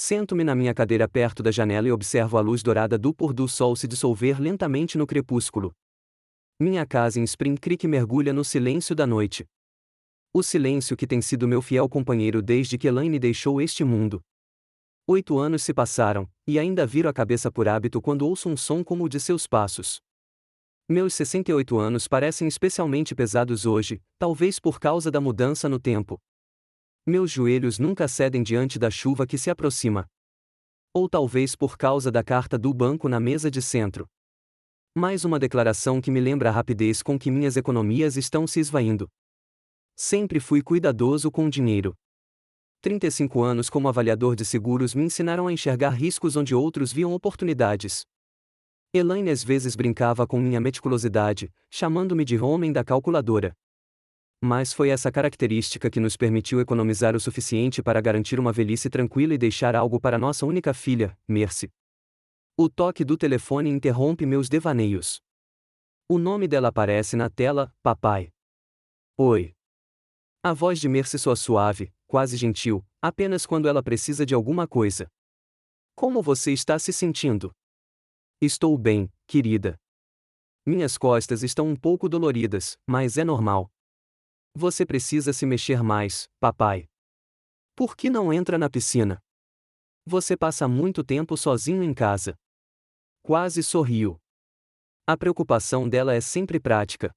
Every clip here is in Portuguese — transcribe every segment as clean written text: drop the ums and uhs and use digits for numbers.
Sento-me na minha cadeira perto da janela e observo a luz dourada do pôr do sol se dissolver lentamente no crepúsculo. Minha casa em Spring Creek mergulha no silêncio da noite. O silêncio que tem sido meu fiel companheiro desde que Elaine deixou este mundo. 8 anos se passaram, e ainda viro a cabeça por hábito quando ouço um som como o de seus passos. Meus 68 anos parecem especialmente pesados hoje, talvez por causa da mudança no tempo. Meus joelhos nunca cedem diante da chuva que se aproxima. Ou talvez por causa da carta do banco na mesa de centro. Mais uma declaração que me lembra a rapidez com que minhas economias estão se esvaindo. Sempre fui cuidadoso com o dinheiro. 35 anos como avaliador de seguros me ensinaram a enxergar riscos onde outros viam oportunidades. Elaine às vezes brincava com minha meticulosidade, chamando-me de homem da calculadora. Mas foi essa característica que nos permitiu economizar o suficiente para garantir uma velhice tranquila e deixar algo para nossa única filha, Mercy. O toque do telefone interrompe meus devaneios. O nome dela aparece na tela, papai. Oi. A voz de Mercy soa suave, quase gentil, apenas quando ela precisa de alguma coisa. Como você está se sentindo? Estou bem, querida. Minhas costas estão um pouco doloridas, mas é normal. Você precisa se mexer mais, papai. Por que não entra na piscina? Você passa muito tempo sozinho em casa. Quase sorriu. A preocupação dela é sempre prática.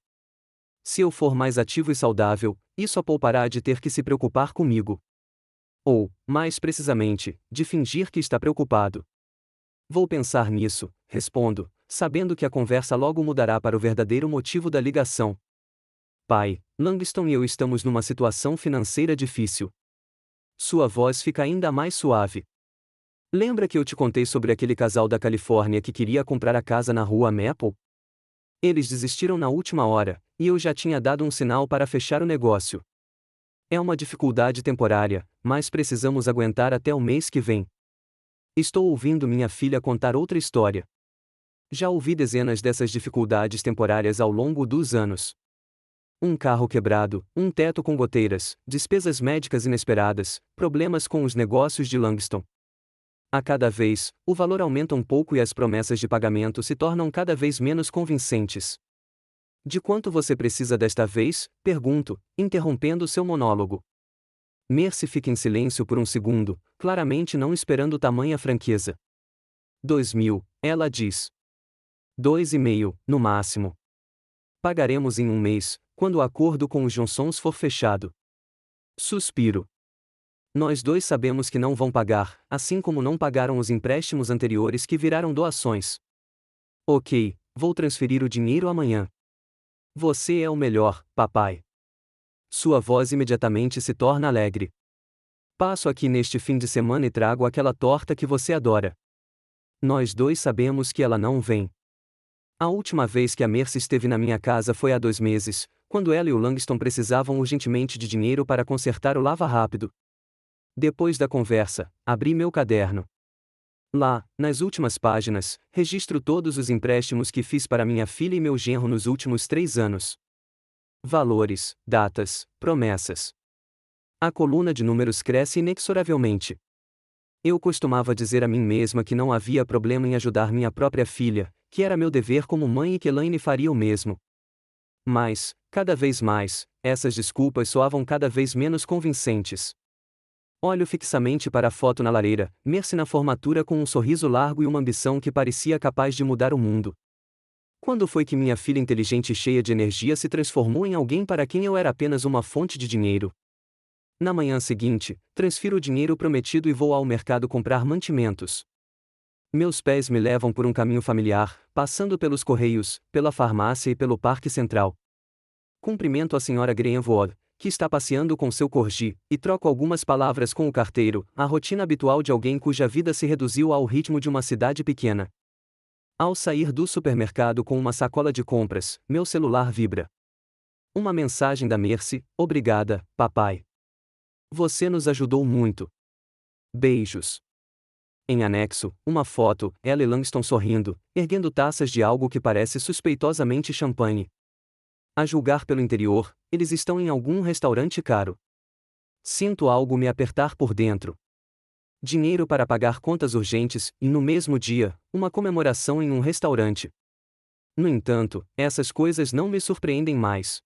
Se eu for mais ativo e saudável, isso a poupará de ter que se preocupar comigo. Ou, mais precisamente, de fingir que está preocupado. Vou pensar nisso, respondo, sabendo que a conversa logo mudará para o verdadeiro motivo da ligação. Pai, Langston e eu estamos numa situação financeira difícil. Sua voz fica ainda mais suave. Lembra que eu te contei sobre aquele casal da Califórnia que queria comprar a casa na rua Maple? Eles desistiram na última hora, e eu já tinha dado um sinal para fechar o negócio. É uma dificuldade temporária, mas precisamos aguentar até o mês que vem. Estou ouvindo minha filha contar outra história. Já ouvi dezenas dessas dificuldades temporárias ao longo dos anos. Um carro quebrado, um teto com goteiras, despesas médicas inesperadas, problemas com os negócios de Langston. A cada vez, o valor aumenta um pouco e as promessas de pagamento se tornam cada vez menos convincentes. De quanto você precisa desta vez? Pergunto, interrompendo seu monólogo. Mercy fica em silêncio por um segundo, claramente não esperando tamanha franqueza. 2.000, ela diz. 2,5, no máximo. Pagaremos em um mês, quando o acordo com os Johnsons for fechado. Suspiro. Nós dois sabemos que não vão pagar, assim como não pagaram os empréstimos anteriores que viraram doações. Ok, vou transferir o dinheiro amanhã. Você é o melhor, papai. Sua voz imediatamente se torna alegre. Passo aqui neste fim de semana e trago aquela torta que você adora. Nós dois sabemos que ela não vem. A última vez que a Mercy esteve na minha casa foi há 2 meses, quando ela e o Langston precisavam urgentemente de dinheiro para consertar o lava-rápido. Depois da conversa, abri meu caderno. Lá, nas últimas páginas, registro todos os empréstimos que fiz para minha filha e meu genro nos últimos 3 anos. Valores, datas, promessas. A coluna de números cresce inexoravelmente. Eu costumava dizer a mim mesma que não havia problema em ajudar minha própria filha, que era meu dever como mãe e que Elaine faria o mesmo. Mas, cada vez mais, essas desculpas soavam cada vez menos convincentes. Olho fixamente para a foto na lareira, Mercy na formatura com um sorriso largo e uma ambição que parecia capaz de mudar o mundo. Quando foi que minha filha inteligente e cheia de energia se transformou em alguém para quem eu era apenas uma fonte de dinheiro? Na manhã seguinte, transfiro o dinheiro prometido e vou ao mercado comprar mantimentos. Meus pés me levam por um caminho familiar, passando pelos correios, pela farmácia e pelo Parque Central. Cumprimento a senhora Greenwood, que está passeando com seu corgi, e troco algumas palavras com o carteiro, a rotina habitual de alguém cuja vida se reduziu ao ritmo de uma cidade pequena. Ao sair do supermercado com uma sacola de compras, meu celular vibra. Uma mensagem da Mercy: obrigada, papai. Você nos ajudou muito. Beijos. Em anexo, uma foto, ela e Langston sorrindo, erguendo taças de algo que parece suspeitosamente champanhe. A julgar pelo interior, eles estão em algum restaurante caro. Sinto algo me apertar por dentro. dinheiro para pagar contas urgentes e, no mesmo dia, uma comemoração em um restaurante. No entanto, essas coisas não me surpreendem mais.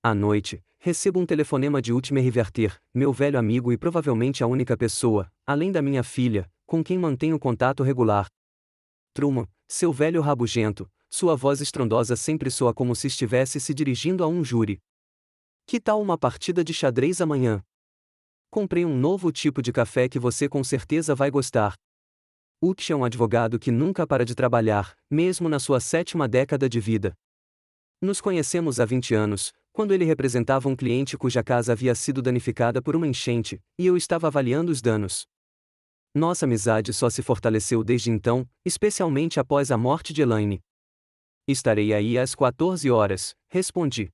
À noite, recebo um telefonema de Ultimate Riverter, meu velho amigo e provavelmente a única pessoa, além da minha filha, com quem mantenho contato regular. Truman, seu velho rabugento, sua voz estrondosa sempre soa como se estivesse se dirigindo a um júri. Que tal uma partida de xadrez amanhã? Comprei um novo tipo de café que você com certeza vai gostar. Utch é um advogado que nunca para de trabalhar, mesmo na sua 7ª década de vida. Nos conhecemos há 20 anos, quando ele representava um cliente cuja casa havia sido danificada por uma enchente, e eu estava avaliando os danos. Nossa amizade só se fortaleceu desde então, especialmente após a morte de Elaine. Estarei aí às 14 horas, respondi.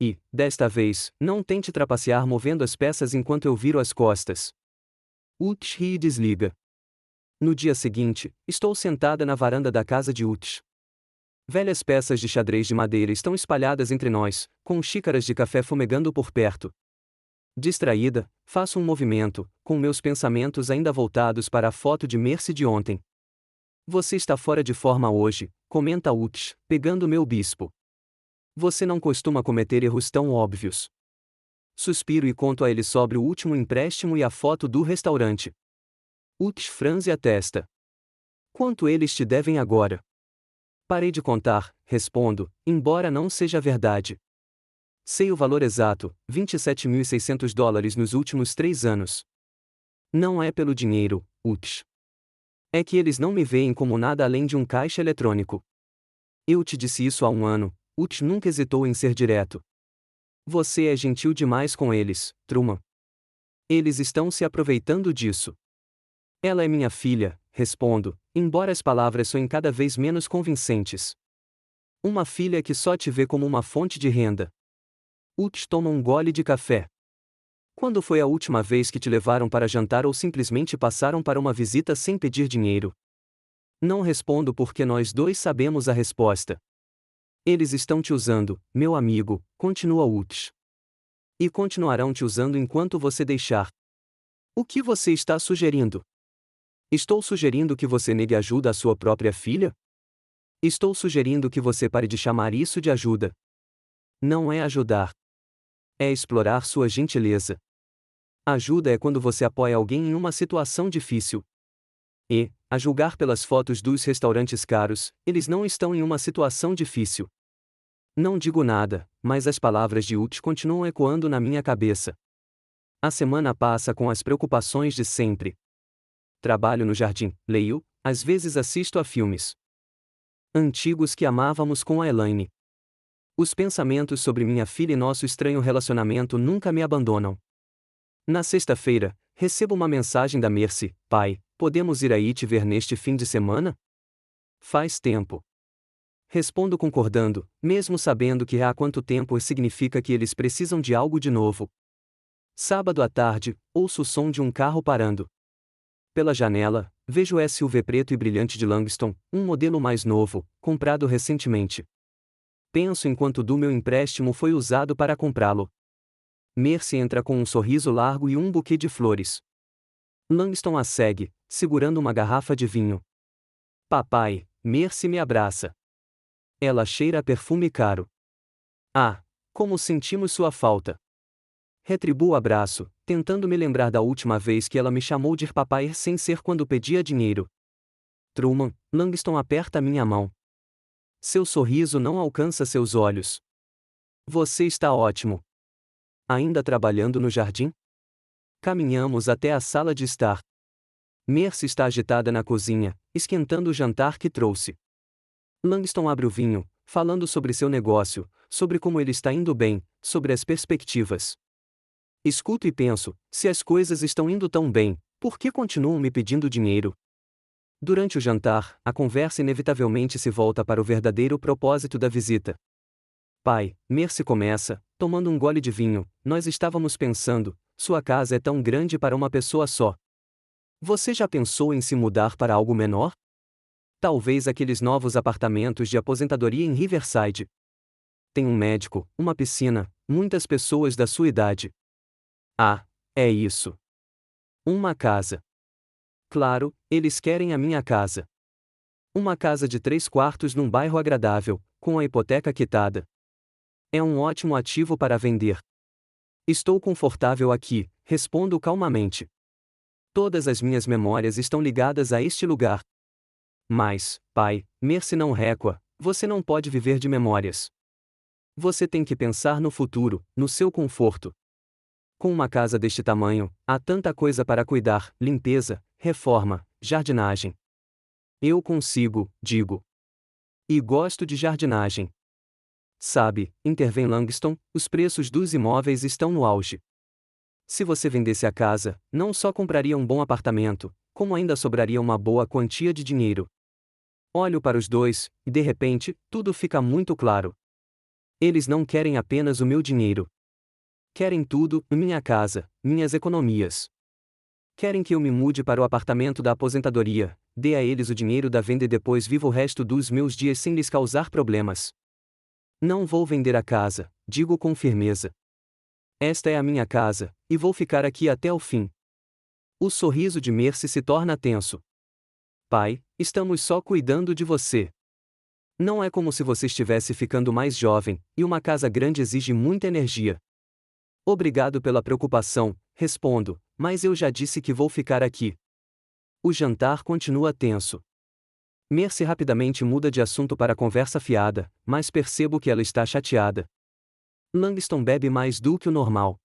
E, desta vez, não tente trapacear movendo as peças enquanto eu viro as costas. Utch ri e desliga. No dia seguinte, estou sentada na varanda da casa de Utch. Velhas peças de xadrez de madeira estão espalhadas entre nós, com xícaras de café fumegando por perto. Distraída, faço um movimento, com meus pensamentos ainda voltados para a foto de Mercy de ontem. Você está fora de forma hoje, comenta Utch, pegando meu bispo. Você não costuma cometer erros tão óbvios. Suspiro e conto a ele sobre o último empréstimo e a foto do restaurante. Utch franze a testa. Quanto eles te devem agora? Parei de contar, respondo, embora não seja verdade. Sei o valor exato, $27.600 nos últimos 3 anos. Não é pelo dinheiro, Utch. É que eles não me veem como nada além de um caixa eletrônico. Eu te disse isso há um ano, Utch nunca hesitou em ser direto. Você é gentil demais com eles, Truman. Eles estão se aproveitando disso. Ela é minha filha, respondo, embora as palavras soem cada vez menos convincentes. Uma filha que só te vê como uma fonte de renda. Utch toma um gole de café. Quando foi a última vez que te levaram para jantar ou simplesmente passaram para uma visita sem pedir dinheiro? Não respondo porque nós dois sabemos a resposta. Eles estão te usando, meu amigo, continua Utch. E continuarão te usando enquanto você deixar. O que você está sugerindo? Estou sugerindo que você negue ajuda à sua própria filha? Estou sugerindo que você pare de chamar isso de ajuda. Não é ajudar. É explorar sua gentileza. Ajuda é quando você apoia alguém em uma situação difícil. E, a julgar pelas fotos dos restaurantes caros, eles não estão em uma situação difícil. Não digo nada, mas as palavras de Utch continuam ecoando na minha cabeça. A semana passa com as preocupações de sempre. Trabalho no jardim, leio, às vezes assisto a filmes antigos que amávamos com a Elaine. Os pensamentos sobre minha filha e nosso estranho relacionamento nunca me abandonam. Na sexta-feira, recebo uma mensagem da Mercy: pai, podemos ir aí te ver neste fim de semana? Faz tempo. Respondo concordando, mesmo sabendo que há quanto tempo significa que eles precisam de algo de novo. Sábado à tarde, ouço o som de um carro parando. Pela janela, vejo o SUV preto e brilhante de Langston, um modelo mais novo, comprado recentemente. Penso em quanto do meu empréstimo foi usado para comprá-lo. Mercy entra com um sorriso largo e um buquê de flores. Langston a segue, segurando uma garrafa de vinho. Papai, Mercy me abraça. Ela cheira a perfume caro. Ah, como sentimos sua falta. Retribuo o abraço, tentando me lembrar da última vez que ela me chamou de papai sem ser quando pedia dinheiro. Truman, Langston aperta minha mão. Seu sorriso não alcança seus olhos. Você está ótimo. Ainda trabalhando no jardim? Caminhamos até a sala de estar. Mercy está agitada na cozinha, esquentando o jantar que trouxe. Langston abre o vinho, falando sobre seu negócio, sobre como ele está indo bem, sobre as perspectivas. Escuto e penso, se as coisas estão indo tão bem, por que continuam me pedindo dinheiro? Durante o jantar, a conversa inevitavelmente se volta para o verdadeiro propósito da visita. Pai, Mercy começa, tomando um gole de vinho, nós estávamos pensando, sua casa é tão grande para uma pessoa só. Você já pensou em se mudar para algo menor? Talvez aqueles novos apartamentos de aposentadoria em Riverside. Tem um médico, uma piscina, muitas pessoas da sua idade. Ah, é isso. Uma casa. Claro, eles querem a minha casa. Uma casa de 3 quartos num bairro agradável, com a hipoteca quitada. É um ótimo ativo para vender. Estou confortável aqui, respondo calmamente. Todas as minhas memórias estão ligadas a este lugar. Mas, pai, Mercy não recua, você não pode viver de memórias. Você tem que pensar no futuro, no seu conforto. Com uma casa deste tamanho, há tanta coisa para cuidar: limpeza, reforma, jardinagem. Eu consigo, digo. E gosto de jardinagem. Sabe, intervém Langston, os preços dos imóveis estão no auge. Se você vendesse a casa, não só compraria um bom apartamento, como ainda sobraria uma boa quantia de dinheiro. Olho para os dois, e de repente, tudo fica muito claro. Eles não querem apenas o meu dinheiro. Querem tudo: minha casa, minhas economias. Querem que eu me mude para o apartamento da aposentadoria, dê a eles o dinheiro da venda e depois viva o resto dos meus dias sem lhes causar problemas. Não vou vender a casa, digo com firmeza. Esta é a minha casa, e vou ficar aqui até o fim. O sorriso de Mercy se torna tenso. Pai, estamos só cuidando de você. Não é como se você estivesse ficando mais jovem, e uma casa grande exige muita energia. Obrigado pela preocupação, respondo, mas eu já disse que vou ficar aqui. O jantar continua tenso. Mercy rapidamente muda de assunto para conversa fiada, mas percebo que ela está chateada. Langston bebe mais do que o normal.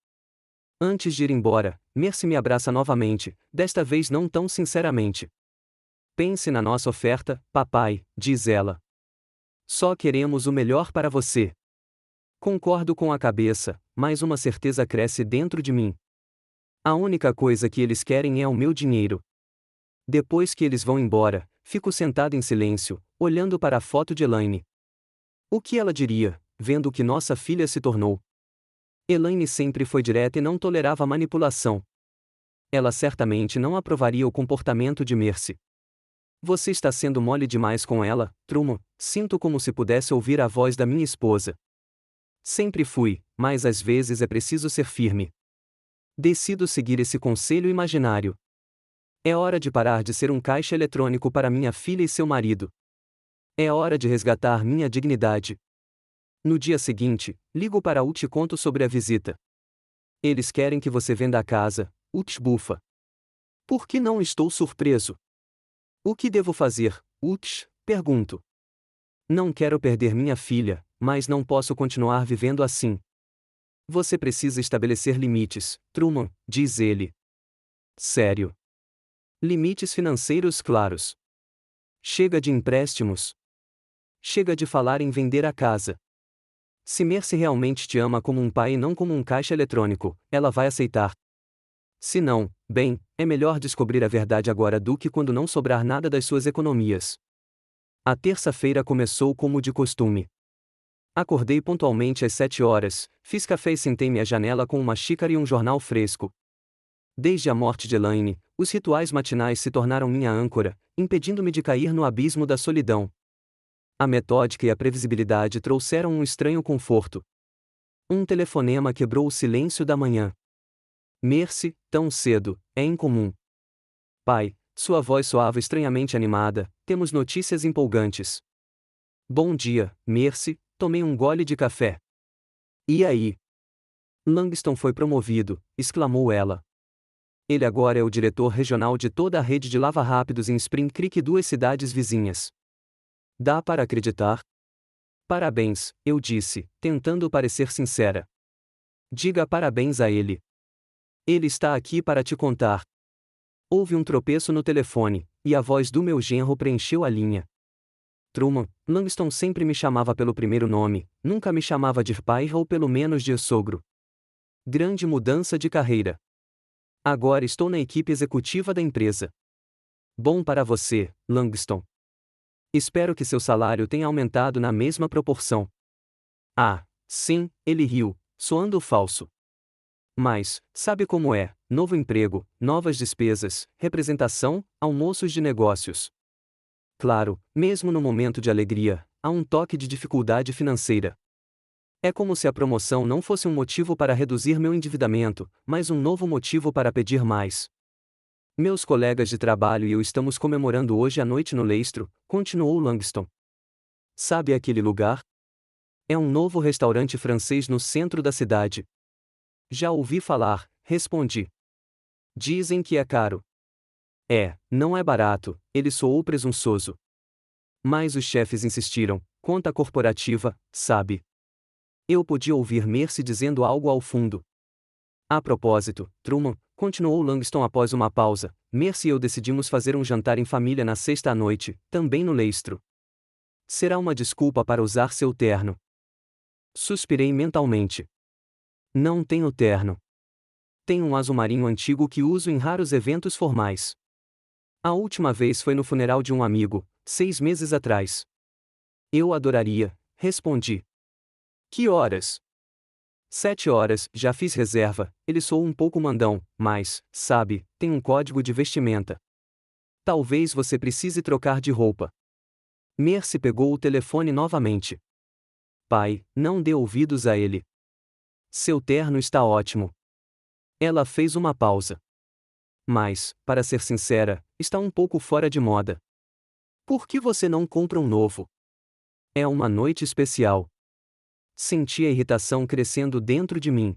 Antes de ir embora, Mercy me abraça novamente, desta vez não tão sinceramente. Pense na nossa oferta, papai, diz ela. Só queremos o melhor para você. Concordo com a cabeça, mas uma certeza cresce dentro de mim. A única coisa que eles querem é o meu dinheiro. Depois que eles vão embora, fico sentado em silêncio, olhando para a foto de Elaine. O que ela diria, vendo o que nossa filha se tornou? Elaine sempre foi direta e não tolerava manipulação. Ela certamente não aprovaria o comportamento de Mercy. Você está sendo mole demais com ela, Truman, sinto como se pudesse ouvir a voz da minha esposa. Sempre fui, mas às vezes é preciso ser firme. Decido seguir esse conselho imaginário. É hora de parar de ser um caixa eletrônico para minha filha e seu marido. É hora de resgatar minha dignidade. No dia seguinte, ligo para Ut e conto sobre a visita. Eles querem que você venda a casa, Ut bufa. Por que não estou surpreso? O que devo fazer, Ut? Pergunto. Não quero perder minha filha, mas não posso continuar vivendo assim. Você precisa estabelecer limites, Truman, diz ele. Sério. Limites financeiros claros. Chega de empréstimos. Chega de falar em vender a casa. Se Mercy realmente te ama como um pai e não como um caixa eletrônico, ela vai aceitar. Se não, bem, é melhor descobrir a verdade agora do que quando não sobrar nada das suas economias. A terça-feira começou como de costume. Acordei pontualmente às 7 horas, fiz café e sentei-me à janela com uma xícara e um jornal fresco. Desde a morte de Elaine, os rituais matinais se tornaram minha âncora, impedindo-me de cair no abismo da solidão. A metódica e a previsibilidade trouxeram um estranho conforto. Um telefonema quebrou o silêncio da manhã. Mercy, tão cedo, é incomum. Pai, sua voz soava estranhamente animada, temos notícias empolgantes. Bom dia, Mercy, tomei um gole de café. E aí? Langston foi promovido, exclamou ela. Ele agora é o diretor regional de toda a rede de lava-rápidos em Spring Creek e 2 cidades vizinhas. Dá para acreditar? Parabéns, eu disse, tentando parecer sincera. Diga parabéns a ele. Ele está aqui para te contar. Houve um tropeço no telefone, e a voz do meu genro preencheu a linha. Truman, Langston sempre me chamava pelo primeiro nome, nunca me chamava de pai ou pelo menos de sogro. Grande mudança de carreira. Agora estou na equipe executiva da empresa. Bom para você, Langston. Espero que seu salário tenha aumentado na mesma proporção. Ah, sim, ele riu, soando falso. Mas, sabe como é: novo emprego, novas despesas, representação, almoços de negócios. Claro, mesmo no momento de alegria, há um toque de dificuldade financeira. É como se a promoção não fosse um motivo para reduzir meu endividamento, mas um novo motivo para pedir mais. Meus colegas de trabalho e eu estamos comemorando hoje à noite no Leistro, continuou Langston. Sabe aquele lugar? É um novo restaurante francês no centro da cidade. Já ouvi falar, respondi. Dizem que é caro. Não é barato, ele soou presunçoso. Mas os chefes insistiram, conta corporativa, sabe? Eu podia ouvir Mercy dizendo algo ao fundo. A propósito, Truman, continuou Langston após uma pausa, Mercy e eu decidimos fazer um jantar em família na sexta à noite, também no Leistro. Será uma desculpa para usar seu terno. Suspirei mentalmente. Não tenho terno. Tenho um azul marinho antigo que uso em raros eventos formais. A última vez foi no funeral de um amigo, 6 meses atrás. Eu adoraria, respondi. Que horas? 7 horas, já fiz reserva. Ele soou um pouco mandão, mas, sabe, tem um código de vestimenta. Talvez você precise trocar de roupa. Mercy pegou o telefone novamente. Pai, não dê ouvidos a ele. Seu terno está ótimo. Ela fez uma pausa. Mas, para ser sincera, está um pouco fora de moda. Por que você não compra um novo? É uma noite especial. Senti a irritação crescendo dentro de mim.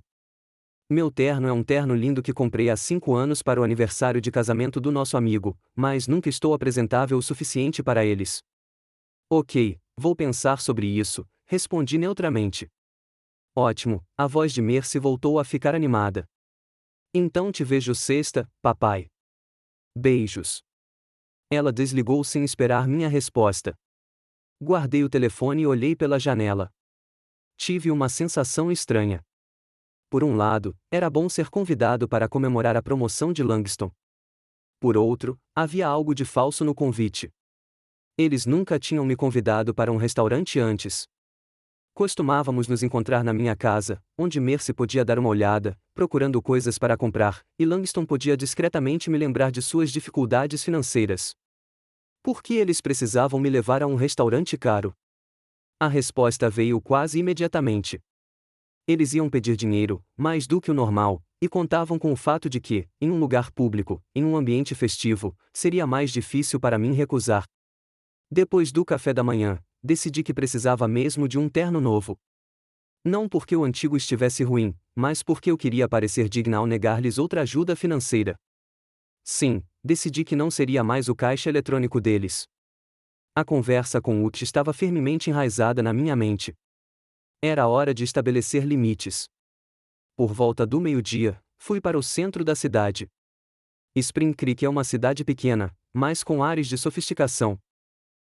Meu terno é um terno lindo que comprei há 5 anos para o aniversário de casamento do nosso amigo, mas nunca estou apresentável o suficiente para eles. Ok, vou pensar sobre isso, respondi neutramente. Ótimo, a voz de Mercy voltou a ficar animada. Então te vejo sexta, papai. Beijos. Ela desligou sem esperar minha resposta. Guardei o telefone e olhei pela janela. Tive uma sensação estranha. Por um lado, era bom ser convidado para comemorar a promoção de Langston. Por outro, havia algo de falso no convite. Eles nunca tinham me convidado para um restaurante antes. Costumávamos nos encontrar na minha casa, onde Mercy podia dar uma olhada, procurando coisas para comprar, e Langston podia discretamente me lembrar de suas dificuldades financeiras. Por que eles precisavam me levar a um restaurante caro? A resposta veio quase imediatamente. Eles iam pedir dinheiro, mais do que o normal, e contavam com o fato de que, em um lugar público, em um ambiente festivo, seria mais difícil para mim recusar. Depois do café da manhã, decidi que precisava mesmo de um terno novo. Não porque o antigo estivesse ruim, mas porque eu queria parecer digna ao negar-lhes outra ajuda financeira. Sim, decidi que não seria mais o caixa eletrônico deles. A conversa com Ut estava firmemente enraizada na minha mente. Era hora de estabelecer limites. Por volta do meio-dia, fui para o centro da cidade. Spring Creek é uma cidade pequena, mas com ares de sofisticação.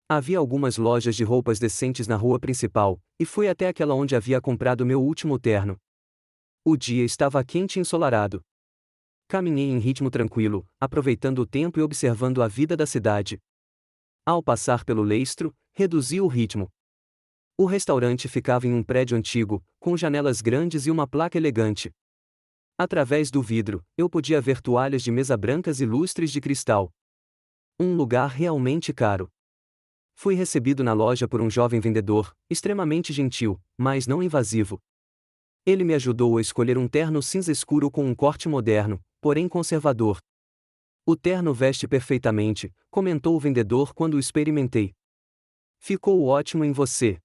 Havia algumas lojas de roupas decentes na rua principal, e fui até aquela onde havia comprado meu último terno. O dia estava quente e ensolarado. Caminhei em ritmo tranquilo, aproveitando o tempo e observando a vida da cidade. Ao passar pelo Leistro, reduzi o ritmo. O restaurante ficava em um prédio antigo, com janelas grandes e uma placa elegante. Através do vidro, eu podia ver toalhas de mesa brancas e lustres de cristal. Um lugar realmente caro. Fui recebido na loja por um jovem vendedor, extremamente gentil, mas não invasivo. Ele me ajudou a escolher um terno cinza escuro com um corte moderno, porém conservador. O terno veste perfeitamente, comentou o vendedor quando o experimentei. Ficou ótimo em você.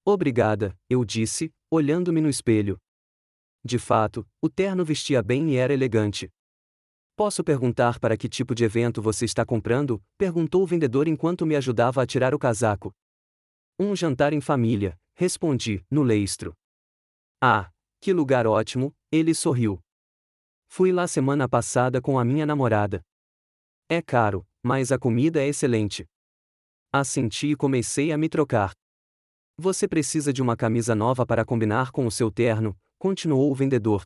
Obrigada, eu disse, olhando-me no espelho. De fato, o terno vestia bem e era elegante. Posso perguntar para que tipo de evento você está comprando? Perguntou o vendedor enquanto me ajudava a tirar o casaco. Um jantar em família, respondi, no Leistro. Ah, que lugar ótimo, ele sorriu. Fui lá semana passada com a minha namorada. É caro, mas a comida é excelente. Assenti e comecei a me trocar. Você precisa de uma camisa nova para combinar com o seu terno, continuou o vendedor.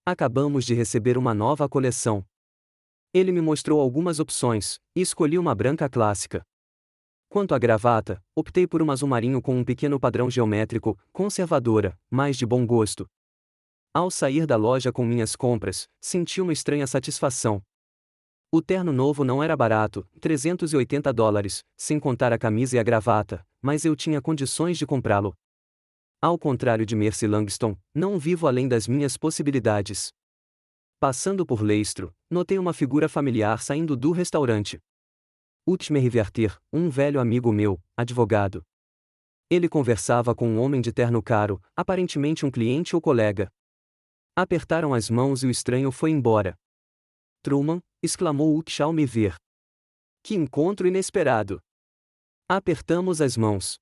Acabamos de receber uma nova coleção. Ele me mostrou algumas opções, e escolhi uma branca clássica. Quanto à gravata, optei por uma azul marinho com um pequeno padrão geométrico, conservadora, mas de bom gosto. Ao sair da loja com minhas compras, senti uma estranha satisfação. O terno novo não era barato, $380, sem contar a camisa e a gravata, mas eu tinha condições de comprá-lo. Ao contrário de Mercy Langston, não vivo além das minhas possibilidades. Passando por Leistro, notei uma figura familiar saindo do restaurante. Utmerriverter, um velho amigo meu, advogado. Ele conversava com um homem de terno caro, aparentemente um cliente ou colega. Apertaram as mãos e o estranho foi embora. Truman, exclamou Utz ao me ver. Que encontro inesperado! Apertamos as mãos.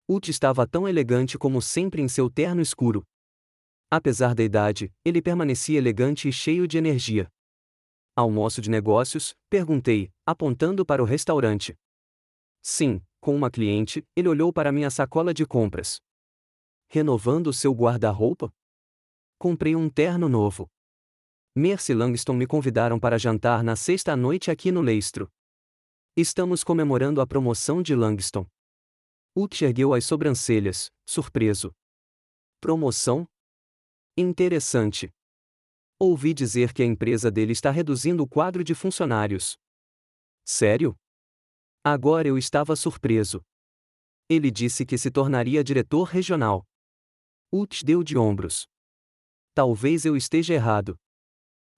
Utz estava tão elegante como sempre em seu terno escuro. Apesar da idade, ele permanecia elegante e cheio de energia. Almoço de negócios? Perguntei, apontando para o restaurante. Sim, com uma cliente, ele olhou para minha sacola de compras. Renovando seu guarda-roupa? Comprei um terno novo. Mercy e Langston me convidaram para jantar na sexta noite aqui no Leistro. Estamos comemorando a promoção de Langston. Utz ergueu as sobrancelhas, surpreso. Promoção? Interessante. Ouvi dizer que a empresa dele está reduzindo o quadro de funcionários. Sério? Agora eu estava surpreso. Ele disse que se tornaria diretor regional. Utz deu de ombros. Talvez eu esteja errado.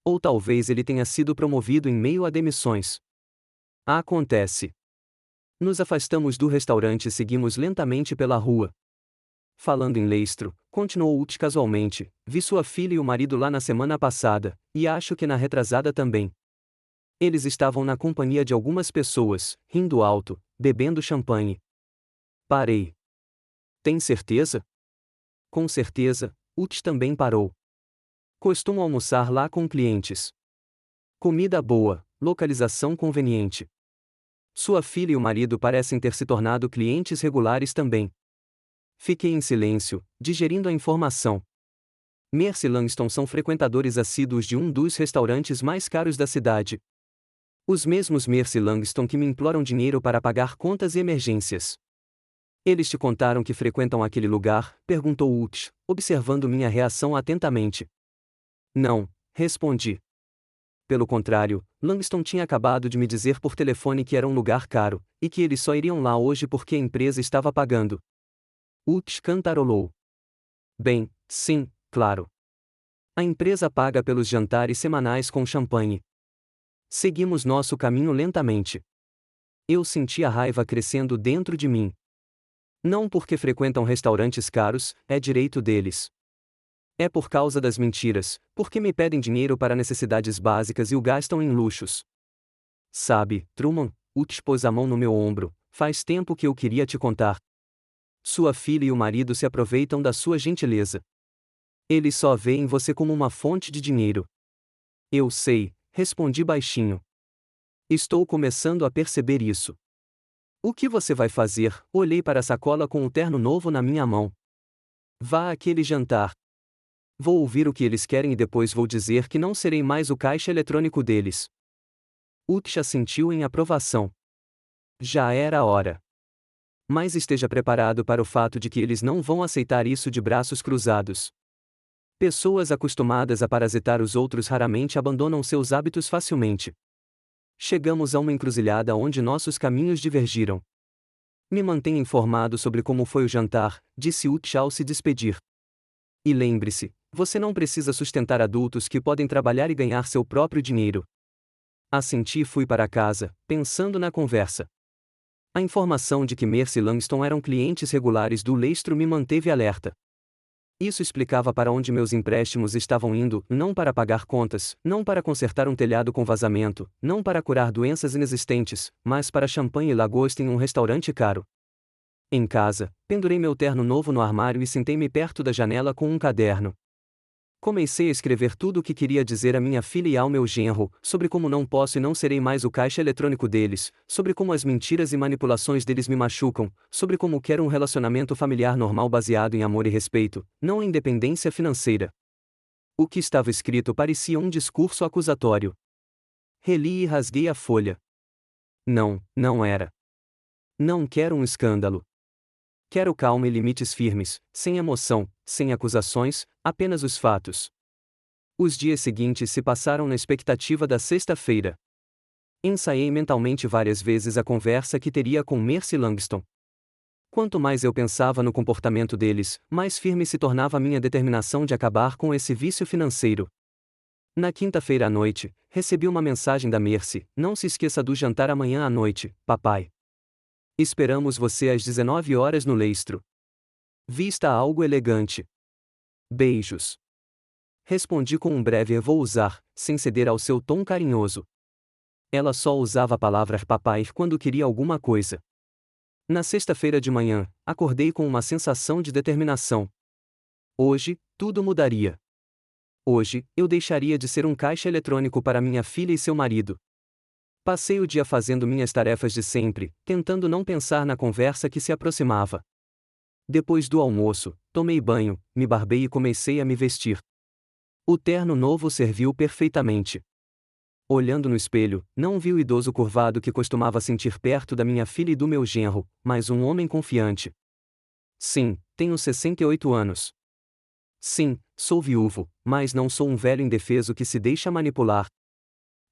Ou talvez ele tenha sido promovido em meio a demissões. Acontece. Nos afastamos do restaurante e seguimos lentamente pela rua. Falando em Leistro, continuou Utz casualmente, vi sua filha e o marido lá na semana passada, e acho que na retrasada também. Eles estavam na companhia de algumas pessoas, rindo alto, bebendo champanhe. Parei. Tem certeza? Com certeza, Utz também parou. Costumo almoçar lá com clientes. Comida boa, localização conveniente. Sua filha e o marido parecem ter se tornado clientes regulares também. Fiquei em silêncio, digerindo a informação. Mercy e Langston são frequentadores assíduos de um dos restaurantes mais caros da cidade. Os mesmos Mercy e Langston que me imploram dinheiro para pagar contas e emergências. Eles te contaram que frequentam aquele lugar? Perguntou Utz, observando minha reação atentamente. Não, respondi. Pelo contrário, Langston tinha acabado de me dizer por telefone que era um lugar caro, e que eles só iriam lá hoje porque a empresa estava pagando. Utz cantarolou. Bem, sim, claro. A empresa paga pelos jantares semanais com champanhe. Seguimos nosso caminho lentamente. Eu senti a raiva crescendo dentro de mim. Não porque frequentam restaurantes caros, é direito deles. É por causa das mentiras, porque me pedem dinheiro para necessidades básicas e o gastam em luxos. Sabe, Truman, Utz pôs a mão no meu ombro, faz tempo que eu queria te contar. Sua filha e o marido se aproveitam da sua gentileza. Eles só veem você como uma fonte de dinheiro. Eu sei, respondi baixinho. Estou começando a perceber isso. O que você vai fazer? Olhei para a sacola com o terno novo na minha mão. Vá àquele jantar. Vou ouvir o que eles querem e depois vou dizer que não serei mais o caixa eletrônico deles. Utz assentiu em aprovação. Já era a hora. Mas esteja preparado para o fato de que eles não vão aceitar isso de braços cruzados. Pessoas acostumadas a parasitar os outros raramente abandonam seus hábitos facilmente. Chegamos a uma encruzilhada onde nossos caminhos divergiram. Me mantenha informado sobre como foi o jantar, disse Utz ao se despedir. E lembre-se, você não precisa sustentar adultos que podem trabalhar e ganhar seu próprio dinheiro. Assenti e fui para casa, pensando na conversa. A informação de que Mercy e Langston eram clientes regulares do Leistro me manteve alerta. Isso explicava para onde meus empréstimos estavam indo, não para pagar contas, não para consertar um telhado com vazamento, não para curar doenças inexistentes, mas para champanhe e lagosta em um restaurante caro. Em casa, pendurei meu terno novo no armário e sentei-me perto da janela com um caderno. Comecei a escrever tudo o que queria dizer à minha filha e ao meu genro, sobre como não posso e não serei mais o caixa eletrônico deles, sobre como as mentiras e manipulações deles me machucam, sobre como quero um relacionamento familiar normal baseado em amor e respeito, não em independência financeira. O que estava escrito parecia um discurso acusatório. Reli e rasguei a folha. Não, não era. Não quero um escândalo. Quero calma e limites firmes, sem emoção, sem acusações, apenas os fatos. Os dias seguintes se passaram na expectativa da sexta-feira. Ensaiei mentalmente várias vezes a conversa que teria com Mercy e Langston. Quanto mais eu pensava no comportamento deles, mais firme se tornava minha determinação de acabar com esse vício financeiro. Na quinta-feira à noite, recebi uma mensagem da Mercy: não se esqueça do jantar amanhã à noite, papai. Esperamos você às 19 horas no Leistro. Vista algo elegante. Beijos. Respondi com um breve vou usar, sem ceder ao seu tom carinhoso. Ela só usava a palavra papai quando queria alguma coisa. Na sexta-feira de manhã, acordei com uma sensação de determinação. Hoje, tudo mudaria. Hoje, eu deixaria de ser um caixa eletrônico para minha filha e seu marido. Passei o dia fazendo minhas tarefas de sempre, tentando não pensar na conversa que se aproximava. Depois do almoço, tomei banho, me barbei e comecei a me vestir. O terno novo serviu perfeitamente. Olhando no espelho, não vi o idoso curvado que costumava sentir perto da minha filha e do meu genro, mas um homem confiante. Sim, tenho 68 anos. Sim, sou viúvo, mas não sou um velho indefeso que se deixa manipular.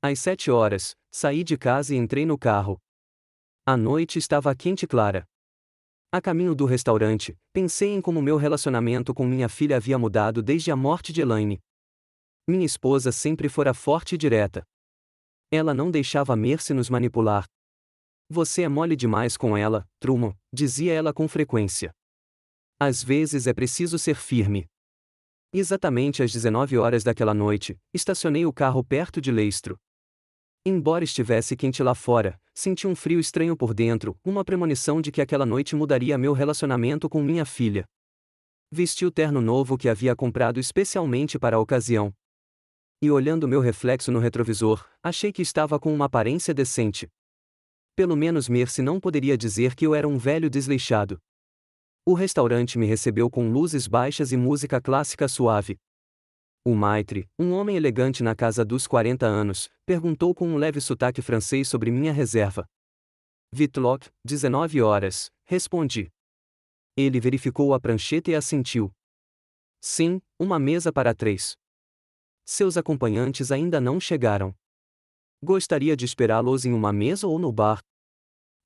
Às 7 horas, saí de casa e entrei no carro. A noite estava quente e clara. A caminho do restaurante, pensei em como meu relacionamento com minha filha havia mudado desde a morte de Elaine. Minha esposa sempre fora forte e direta. Ela não deixava Mercy nos manipular. Você é mole demais com ela, Truman, dizia ela com frequência. Às vezes é preciso ser firme. Exatamente às 19 horas daquela noite, estacionei o carro perto de Leistro. Embora estivesse quente lá fora, senti um frio estranho por dentro, uma premonição de que aquela noite mudaria meu relacionamento com minha filha. Vesti o terno novo que havia comprado especialmente para a ocasião. E olhando meu reflexo no retrovisor, achei que estava com uma aparência decente. Pelo menos Mercy não poderia dizer que eu era um velho desleixado. O restaurante me recebeu com luzes baixas e música clássica suave. O maitre, um homem elegante na casa dos 40 anos, perguntou com um leve sotaque francês sobre minha reserva. Whitlock, 19 horas, respondi. Ele verificou a prancheta e assentiu. Sim, uma mesa para 3. Seus acompanhantes ainda não chegaram. Gostaria de esperá-los em uma mesa ou no bar?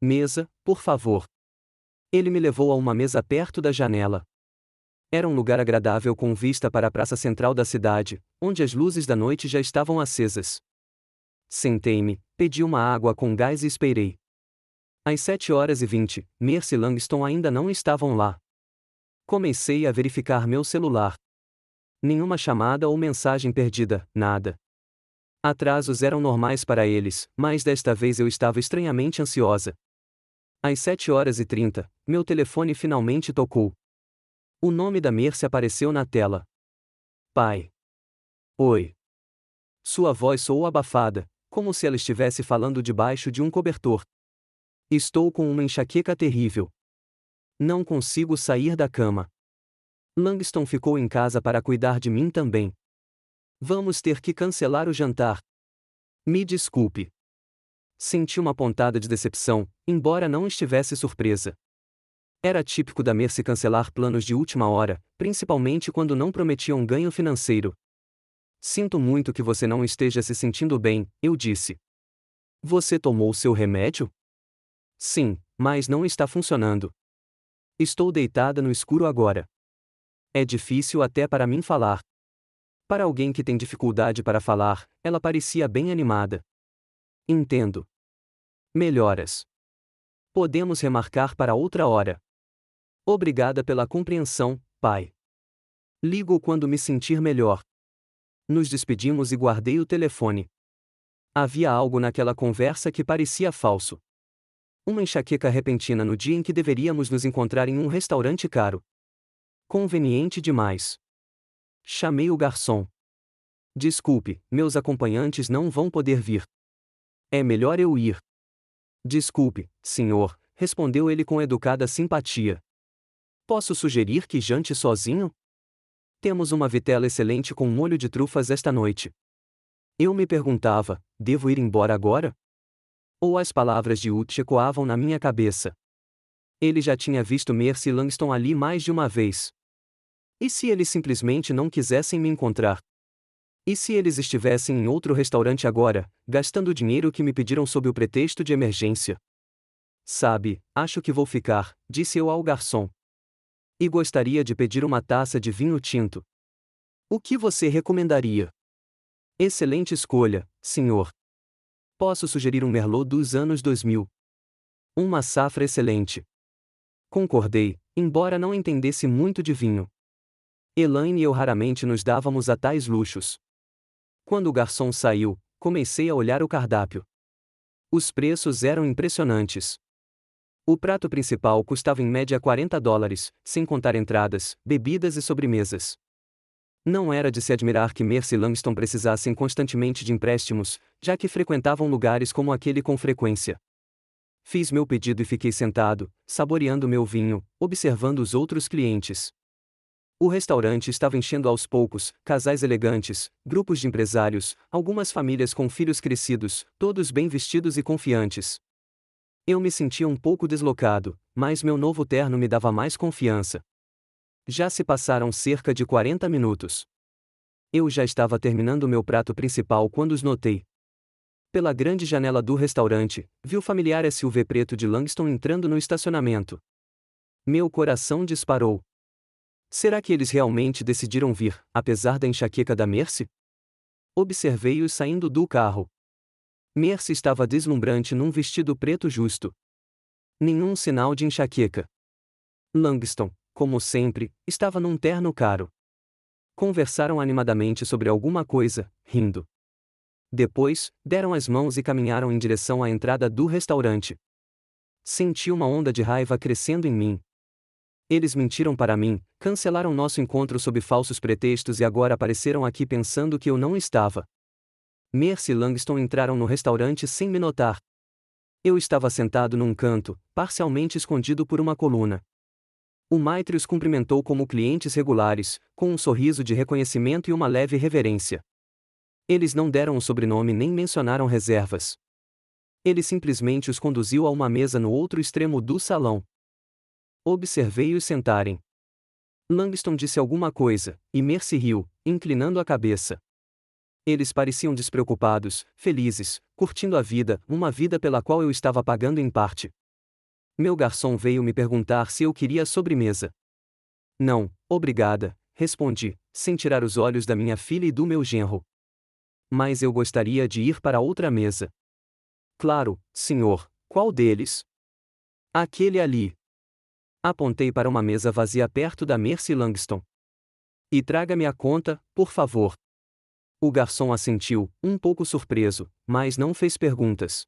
Mesa, por favor. Ele me levou a uma mesa perto da janela. Era um lugar agradável com vista para a praça central da cidade, onde as luzes da noite já estavam acesas. Sentei-me, pedi uma água com gás e esperei. Às 7h20, Mercy e Langston ainda não estavam lá. Comecei a verificar meu celular. Nenhuma chamada ou mensagem perdida, nada. Atrasos eram normais para eles, mas desta vez eu estava estranhamente ansiosa. Às 7h30, meu telefone finalmente tocou. O nome da Mercy apareceu na tela. Pai. Oi. Sua voz soou abafada, como se ela estivesse falando debaixo de um cobertor. Estou com uma enxaqueca terrível. Não consigo sair da cama. Langston ficou em casa para cuidar de mim também. Vamos ter que cancelar o jantar. Me desculpe. Senti uma pontada de decepção, embora não estivesse surpresa. Era típico da Mercy cancelar planos de última hora, principalmente quando não prometia um ganho financeiro. Sinto muito que você não esteja se sentindo bem, eu disse. Você tomou seu remédio? Sim, mas não está funcionando. Estou deitada no escuro agora. É difícil até para mim falar. Para alguém que tem dificuldade para falar, ela parecia bem animada. Entendo. Melhoras. Podemos remarcar para outra hora. Obrigada pela compreensão, pai. Ligo quando me sentir melhor. Nos despedimos e guardei o telefone. Havia algo naquela conversa que parecia falso. Uma enxaqueca repentina no dia em que deveríamos nos encontrar em um restaurante caro. Conveniente demais. Chamei o garçom. Desculpe, meus acompanhantes não vão poder vir. É melhor eu ir. Desculpe, senhor, respondeu ele com educada simpatia. Posso sugerir que jante sozinho? Temos uma vitela excelente com molho de trufas esta noite. Eu me perguntava, devo ir embora agora? Ou as palavras de Utch ecoavam na minha cabeça. Ele já tinha visto Mercy e Langston ali mais de uma vez. E se eles simplesmente não quisessem me encontrar? E se eles estivessem em outro restaurante agora, gastando o dinheiro que me pediram sob o pretexto de emergência? Sabe, acho que vou ficar, disse eu ao garçom. E gostaria de pedir uma taça de vinho tinto. O que você recomendaria? Excelente escolha, senhor. Posso sugerir um Merlot dos anos 2000. Uma safra excelente. Concordei, embora não entendesse muito de vinho. Elaine e eu raramente nos dávamos a tais luxos. Quando o garçom saiu, comecei a olhar o cardápio. Os preços eram impressionantes. O prato principal custava em média $40, sem contar entradas, bebidas e sobremesas. Não era de se admirar que Mercy e Langston precisassem constantemente de empréstimos, já que frequentavam lugares como aquele com frequência. Fiz meu pedido e fiquei sentado, saboreando meu vinho, observando os outros clientes. O restaurante estava enchendo aos poucos, casais elegantes, grupos de empresários, algumas famílias com filhos crescidos, todos bem vestidos e confiantes. Eu me sentia um pouco deslocado, mas meu novo terno me dava mais confiança. Já se passaram cerca de 40 minutos. Eu já estava terminando meu prato principal quando os notei. Pela grande janela do restaurante, vi o familiar SUV preto de Langston entrando no estacionamento. Meu coração disparou. Será que eles realmente decidiram vir, apesar da enxaqueca da Mercy? Observei-os saindo do carro. Mercy estava deslumbrante num vestido preto justo. Nenhum sinal de enxaqueca. Langston, como sempre, estava num terno caro. Conversaram animadamente sobre alguma coisa, rindo. Depois, deram as mãos e caminharam em direção à entrada do restaurante. Senti uma onda de raiva crescendo em mim. Eles mentiram para mim, cancelaram nosso encontro sob falsos pretextos e agora apareceram aqui pensando que eu não estava. Mercy e Langston entraram no restaurante sem me notar. Eu estava sentado num canto, parcialmente escondido por uma coluna. O maitre os cumprimentou como clientes regulares, com um sorriso de reconhecimento e uma leve reverência. Eles não deram um sobrenome nem mencionaram reservas. Ele simplesmente os conduziu a uma mesa no outro extremo do salão. Observei-os sentarem. Langston disse alguma coisa, e Mercy riu, inclinando a cabeça. Eles pareciam despreocupados, felizes, curtindo a vida, uma vida pela qual eu estava pagando em parte. Meu garçom veio me perguntar se eu queria sobremesa. Não, obrigada, respondi, sem tirar os olhos da minha filha e do meu genro. Mas eu gostaria de ir para outra mesa. Claro, senhor, qual deles? Aquele ali. Apontei para uma mesa vazia perto da Mercy Langston. E traga-me a conta, por favor. O garçom assentiu, um pouco surpreso, mas não fez perguntas.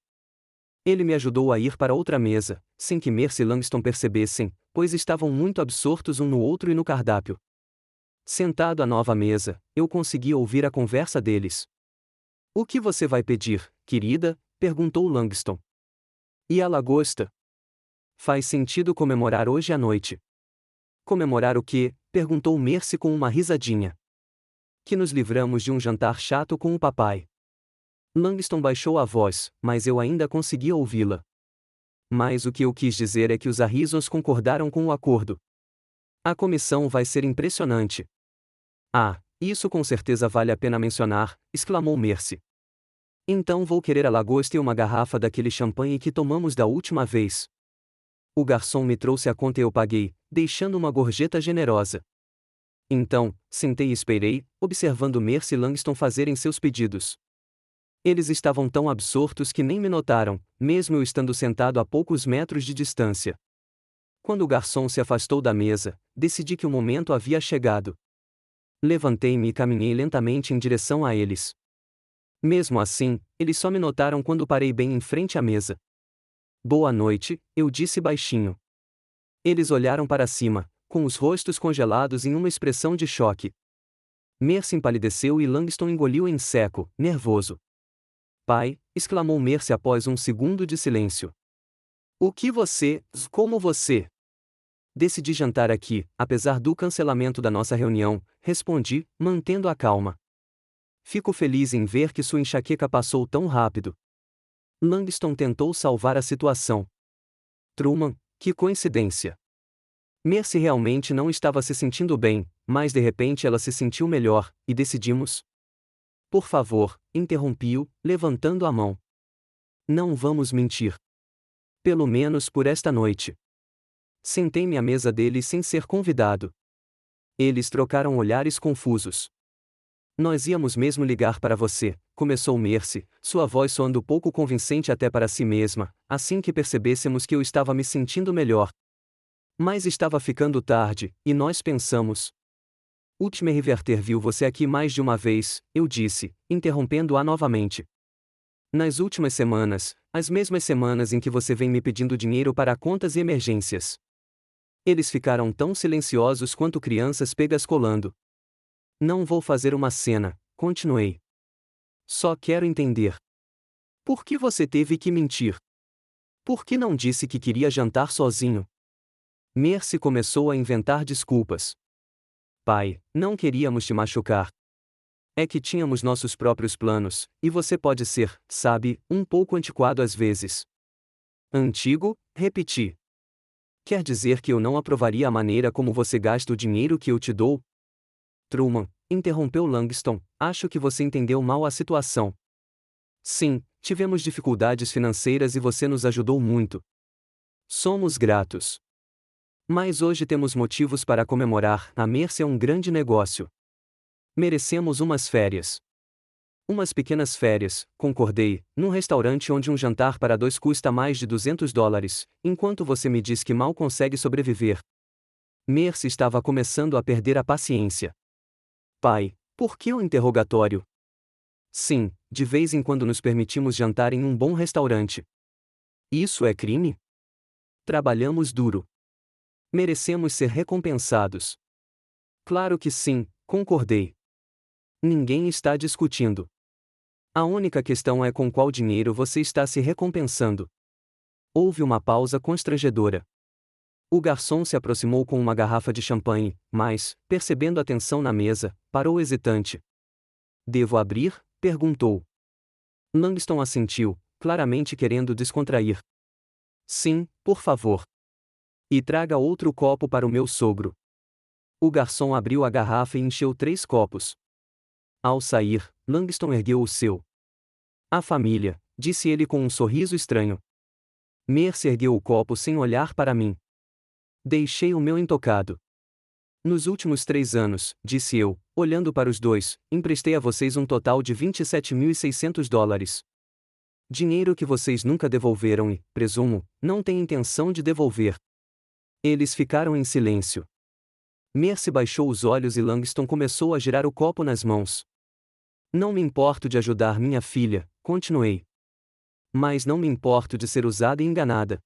Ele me ajudou a ir para outra mesa, sem que Mercy e Langston percebessem, pois estavam muito absortos um no outro e no cardápio. Sentado à nova mesa, eu consegui ouvir a conversa deles. O que você vai pedir, querida? Perguntou Langston. E a lagosta? Faz sentido comemorar hoje à noite. Comemorar o quê? Perguntou Mercy com uma risadinha. Que nos livramos de um jantar chato com o papai. Langston baixou a voz, mas eu ainda conseguia ouvi-la. Mas o que eu quis dizer é que os Harrisons concordaram com o acordo. A comissão vai ser impressionante. Ah, isso com certeza vale a pena mencionar, exclamou Mercy. Então vou querer a lagosta e uma garrafa daquele champanhe que tomamos da última vez. O garçom me trouxe a conta e eu paguei, deixando uma gorjeta generosa. Então, sentei e esperei, observando Mercy e Langston fazerem seus pedidos. Eles estavam tão absortos que nem me notaram, mesmo eu estando sentado a poucos metros de distância. Quando o garçom se afastou da mesa, decidi que o momento havia chegado. Levantei-me e caminhei lentamente em direção a eles. Mesmo assim, eles só me notaram quando parei bem em frente à mesa. Boa noite, eu disse baixinho. Eles olharam para cima, com os rostos congelados em uma expressão de choque. Mercy empalideceu e Langston engoliu em seco, nervoso. Pai, exclamou Mercy após um segundo de silêncio. Como você? Decidi jantar aqui, apesar do cancelamento da nossa reunião, respondi, mantendo a calma. Fico feliz em ver que sua enxaqueca passou tão rápido. Langston tentou salvar a situação. Truman, que coincidência. Mercy realmente não estava se sentindo bem, mas de repente ela se sentiu melhor, e decidimos. Por favor, interrompi-o, levantando a mão. Não vamos mentir. Pelo menos por esta noite. Sentei-me à mesa deles sem ser convidado. Eles trocaram olhares confusos. Nós íamos mesmo ligar para você, começou Mercy, sua voz soando pouco convincente até para si mesma, assim que percebêssemos que eu estava me sentindo melhor. Mas estava ficando tarde, e nós pensamos. Ultime Riverter viu você aqui mais de uma vez, eu disse, interrompendo-a novamente. Nas últimas semanas, as mesmas semanas em que você vem me pedindo dinheiro para contas e emergências. Eles ficaram tão silenciosos quanto crianças pegas colando. Não vou fazer uma cena, continuei. Só quero entender. Por que você teve que mentir? Por que não disse que queria jantar sozinho? Mercy começou a inventar desculpas. Pai, não queríamos te machucar. É que tínhamos nossos próprios planos, e você pode ser, sabe, um pouco antiquado às vezes. Antigo? Repeti. Quer dizer que eu não aprovaria a maneira como você gasta o dinheiro que eu te dou? Truman, interrompeu Langston, acho que você entendeu mal a situação. Sim, tivemos dificuldades financeiras e você nos ajudou muito. Somos gratos. Mas hoje temos motivos para comemorar, a Mercy é um grande negócio. Merecemos umas férias. Umas pequenas férias, concordei, num restaurante onde um jantar para dois custa mais de $200, enquanto você me diz que mal consegue sobreviver. Mercy estava começando a perder a paciência. Pai, por que o interrogatório? Sim, de vez em quando nos permitimos jantar em um bom restaurante. Isso é crime? Trabalhamos duro. Merecemos ser recompensados. Claro que sim, concordei. Ninguém está discutindo. A única questão é com qual dinheiro você está se recompensando. Houve uma pausa constrangedora. O garçom se aproximou com uma garrafa de champanhe, mas, percebendo a tensão na mesa, parou hesitante. Devo abrir? Perguntou. Langston assentiu, claramente querendo descontrair. Sim, por favor. E traga outro copo para o meu sogro. O garçom abriu a garrafa e encheu 3 copos. Ao sair, Langston ergueu o seu. A família, disse ele com um sorriso estranho. Mercy ergueu o copo sem olhar para mim. Deixei o meu intocado. Nos últimos 3 anos, disse eu, olhando para os dois, emprestei a vocês um total de $27.600. Dinheiro que vocês nunca devolveram e, presumo, não têm intenção de devolver. Eles ficaram em silêncio. Mercy baixou os olhos e Langston começou a girar o copo nas mãos. Não me importo de ajudar minha filha, continuei. Mas não me importo de ser usada e enganada.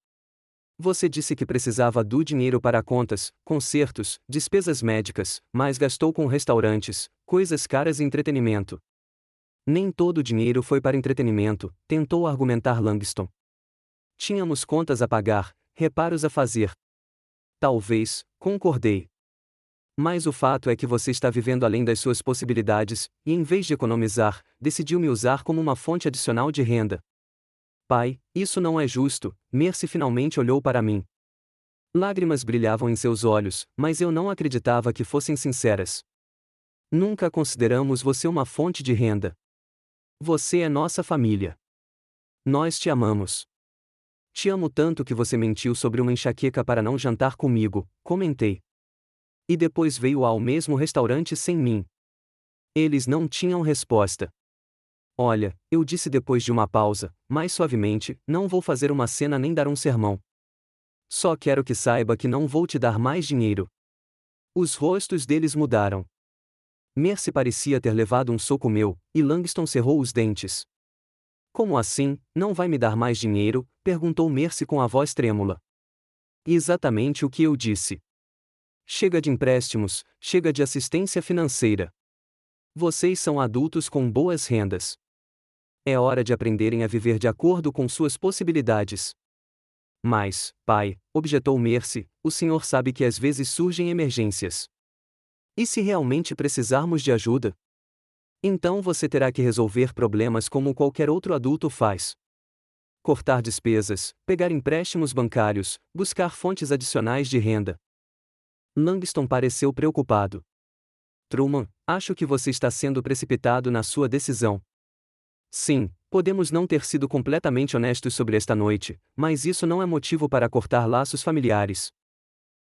Você disse que precisava do dinheiro para contas, concertos, despesas médicas, mas gastou com restaurantes, coisas caras e entretenimento. Nem todo o dinheiro foi para entretenimento, tentou argumentar Langston. Tínhamos contas a pagar, reparos a fazer. Talvez, concordei. Mas o fato é que você está vivendo além das suas possibilidades, e em vez de economizar, decidiu me usar como uma fonte adicional de renda. Pai, isso não é justo, Mercy finalmente olhou para mim. Lágrimas brilhavam em seus olhos, mas eu não acreditava que fossem sinceras. Nunca consideramos você uma fonte de renda. Você é nossa família. Nós te amamos. Te amo tanto que você mentiu sobre uma enxaqueca para não jantar comigo, comentei. E depois veio ao mesmo restaurante sem mim. Eles não tinham resposta. Olha, eu disse depois de uma pausa, mais suavemente, não vou fazer uma cena nem dar um sermão. Só quero que saiba que não vou te dar mais dinheiro. Os rostos deles mudaram. Mercy parecia ter levado um soco meu, e Langston cerrou os dentes. Como assim, não vai me dar mais dinheiro? Perguntou Mercy com a voz trêmula. Exatamente o que eu disse. Chega de empréstimos, chega de assistência financeira. Vocês são adultos com boas rendas. É hora de aprenderem a viver de acordo com suas possibilidades. Mas, pai, objetou Mercy, o senhor sabe que às vezes surgem emergências. E se realmente precisarmos de ajuda? Então você terá que resolver problemas como qualquer outro adulto faz. Cortar despesas, pegar empréstimos bancários, buscar fontes adicionais de renda. Langston pareceu preocupado. Truman, acho que você está sendo precipitado na sua decisão. Sim, podemos não ter sido completamente honestos sobre esta noite, mas isso não é motivo para cortar laços familiares.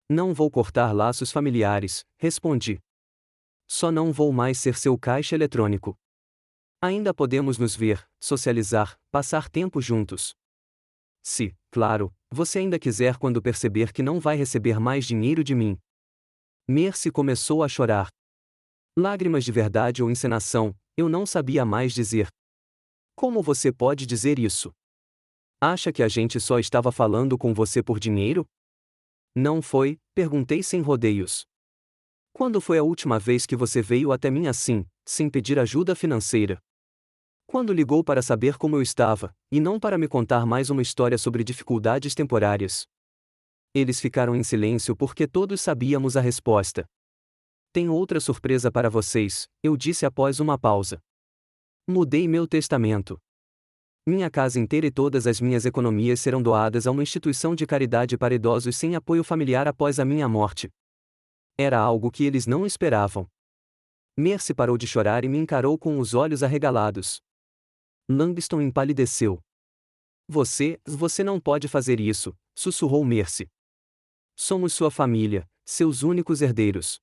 Não vou cortar laços familiares, respondi. Só não vou mais ser seu caixa eletrônico. Ainda podemos nos ver, socializar, passar tempo juntos. Se, claro, você ainda quiser quando perceber que não vai receber mais dinheiro de mim. Mercy começou a chorar. Lágrimas de verdade ou encenação, eu não sabia mais dizer. Como você pode dizer isso? Acha que a gente só estava falando com você por dinheiro? Não foi, perguntei sem rodeios. Quando foi a última vez que você veio até mim assim, sem pedir ajuda financeira? Quando ligou para saber como eu estava, e não para me contar mais uma história sobre dificuldades temporárias? Eles ficaram em silêncio porque todos sabíamos a resposta. Tenho outra surpresa para vocês, eu disse após uma pausa. Mudei meu testamento. Minha casa inteira e todas as minhas economias serão doadas a uma instituição de caridade para idosos sem apoio familiar após a minha morte. Era algo que eles não esperavam. Mercy parou de chorar e me encarou com os olhos arregalados. Langston empalideceu. Você não pode fazer isso, sussurrou Mercy. Somos sua família, seus únicos herdeiros.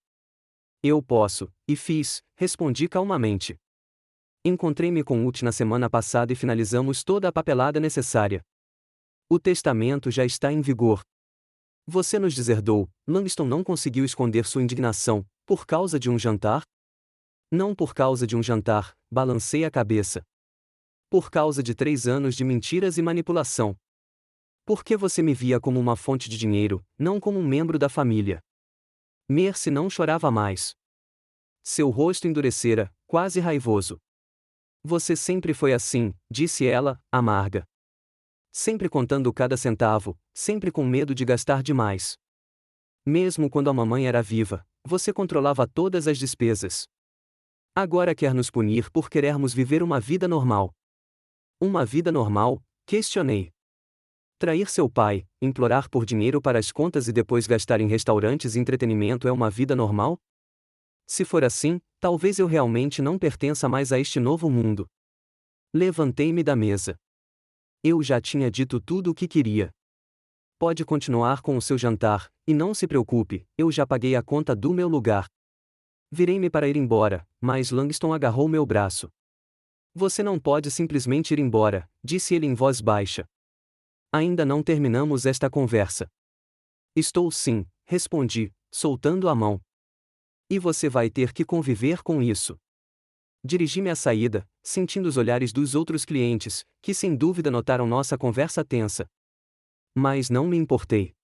Eu posso, e fiz, respondi calmamente. Encontrei-me com Ut na semana passada e finalizamos toda a papelada necessária. O testamento já está em vigor. Você nos deserdou, Langston não conseguiu esconder sua indignação, por causa de um jantar? Não por causa de um jantar, balancei a cabeça. Por causa de 3 anos de mentiras e manipulação. Porque você me via como uma fonte de dinheiro, não como um membro da família. Mercy não chorava mais. Seu rosto endurecera, quase raivoso. Você sempre foi assim, disse ela, amarga. Sempre contando cada centavo, sempre com medo de gastar demais. Mesmo quando a mamãe era viva, você controlava todas as despesas. Agora quer nos punir por querermos viver uma vida normal. Uma vida normal? Questionei. Trair seu pai, implorar por dinheiro para as contas e depois gastar em restaurantes e entretenimento é uma vida normal? Se for assim, talvez eu realmente não pertença mais a este novo mundo. Levantei-me da mesa. Eu já tinha dito tudo o que queria. Pode continuar com o seu jantar, e não se preocupe, eu já paguei a conta do meu lugar. Virei-me para ir embora, mas Langston agarrou meu braço. Você não pode simplesmente ir embora, disse ele em voz baixa. Ainda não terminamos esta conversa. Estou sim, respondi, soltando a mão. E você vai ter que conviver com isso. Dirigi-me à saída, sentindo os olhares dos outros clientes, que sem dúvida notaram nossa conversa tensa. Mas não me importei.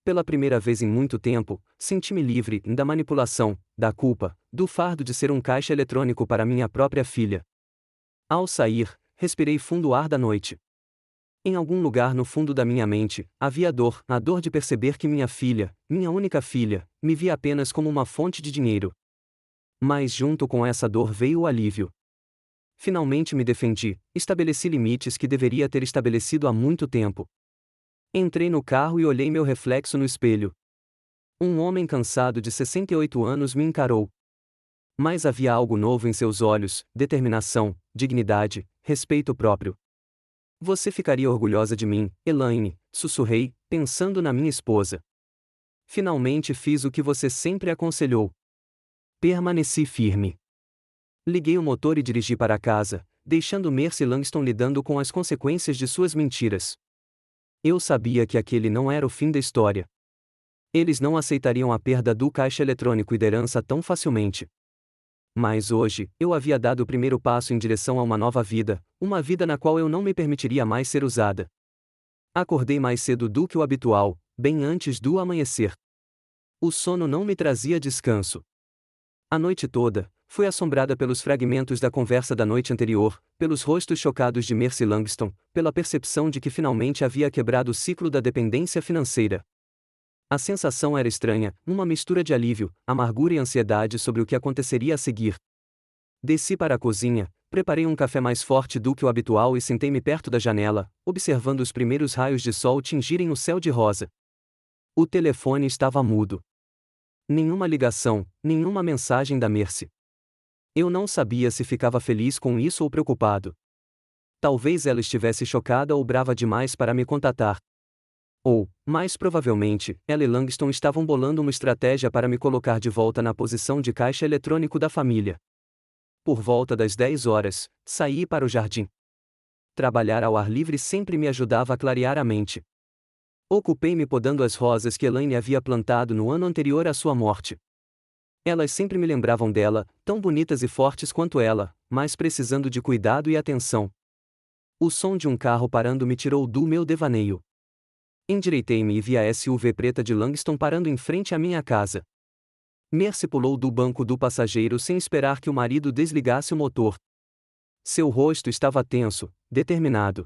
Pela primeira vez em muito tempo, senti-me livre da manipulação, da culpa, do fardo de ser um caixa eletrônico para minha própria filha. Ao sair, respirei fundo o ar da noite. Em algum lugar no fundo da minha mente, havia a dor de perceber que minha filha, minha única filha, me via apenas como uma fonte de dinheiro. Mas junto com essa dor veio o alívio. Finalmente me defendi, estabeleci limites que deveria ter estabelecido há muito tempo. Entrei no carro e olhei meu reflexo no espelho. Um homem cansado de 68 anos me encarou. Mas havia algo novo em seus olhos, determinação, dignidade, respeito próprio. Você ficaria orgulhosa de mim, Elaine, sussurrei, pensando na minha esposa. Finalmente fiz o que você sempre aconselhou. Permaneci firme. Liguei o motor e dirigi para casa, deixando Mercy e Langston lidando com as consequências de suas mentiras. Eu sabia que aquele não era o fim da história. Eles não aceitariam a perda do caixa eletrônico e da herança tão facilmente. Mas hoje, eu havia dado o primeiro passo em direção a uma nova vida, uma vida na qual eu não me permitiria mais ser usada. Acordei mais cedo do que o habitual, bem antes do amanhecer. O sono não me trazia descanso. A noite toda, fui assombrada pelos fragmentos da conversa da noite anterior, pelos rostos chocados de Mercy Langston, pela percepção de que finalmente havia quebrado o ciclo da dependência financeira. A sensação era estranha, uma mistura de alívio, amargura e ansiedade sobre o que aconteceria a seguir. Desci para a cozinha, preparei um café mais forte do que o habitual e sentei-me perto da janela, observando os primeiros raios de sol tingirem o céu de rosa. O telefone estava mudo. Nenhuma ligação, nenhuma mensagem da Mercy. Eu não sabia se ficava feliz com isso ou preocupado. Talvez ela estivesse chocada ou brava demais para me contatar. Ou, mais provavelmente, ela e Langston estavam bolando uma estratégia para me colocar de volta na posição de caixa eletrônico da família. Por volta das 10 horas, saí para o jardim. Trabalhar ao ar livre sempre me ajudava a clarear a mente. Ocupei-me podando as rosas que Elaine havia plantado no ano anterior à sua morte. Elas sempre me lembravam dela, tão bonitas e fortes quanto ela, mas precisando de cuidado e atenção. O som de um carro parando me tirou do meu devaneio. Endireitei-me e vi a SUV preta de Langston parando em frente à minha casa. Mercy pulou do banco do passageiro sem esperar que o marido desligasse o motor. Seu rosto estava tenso, determinado.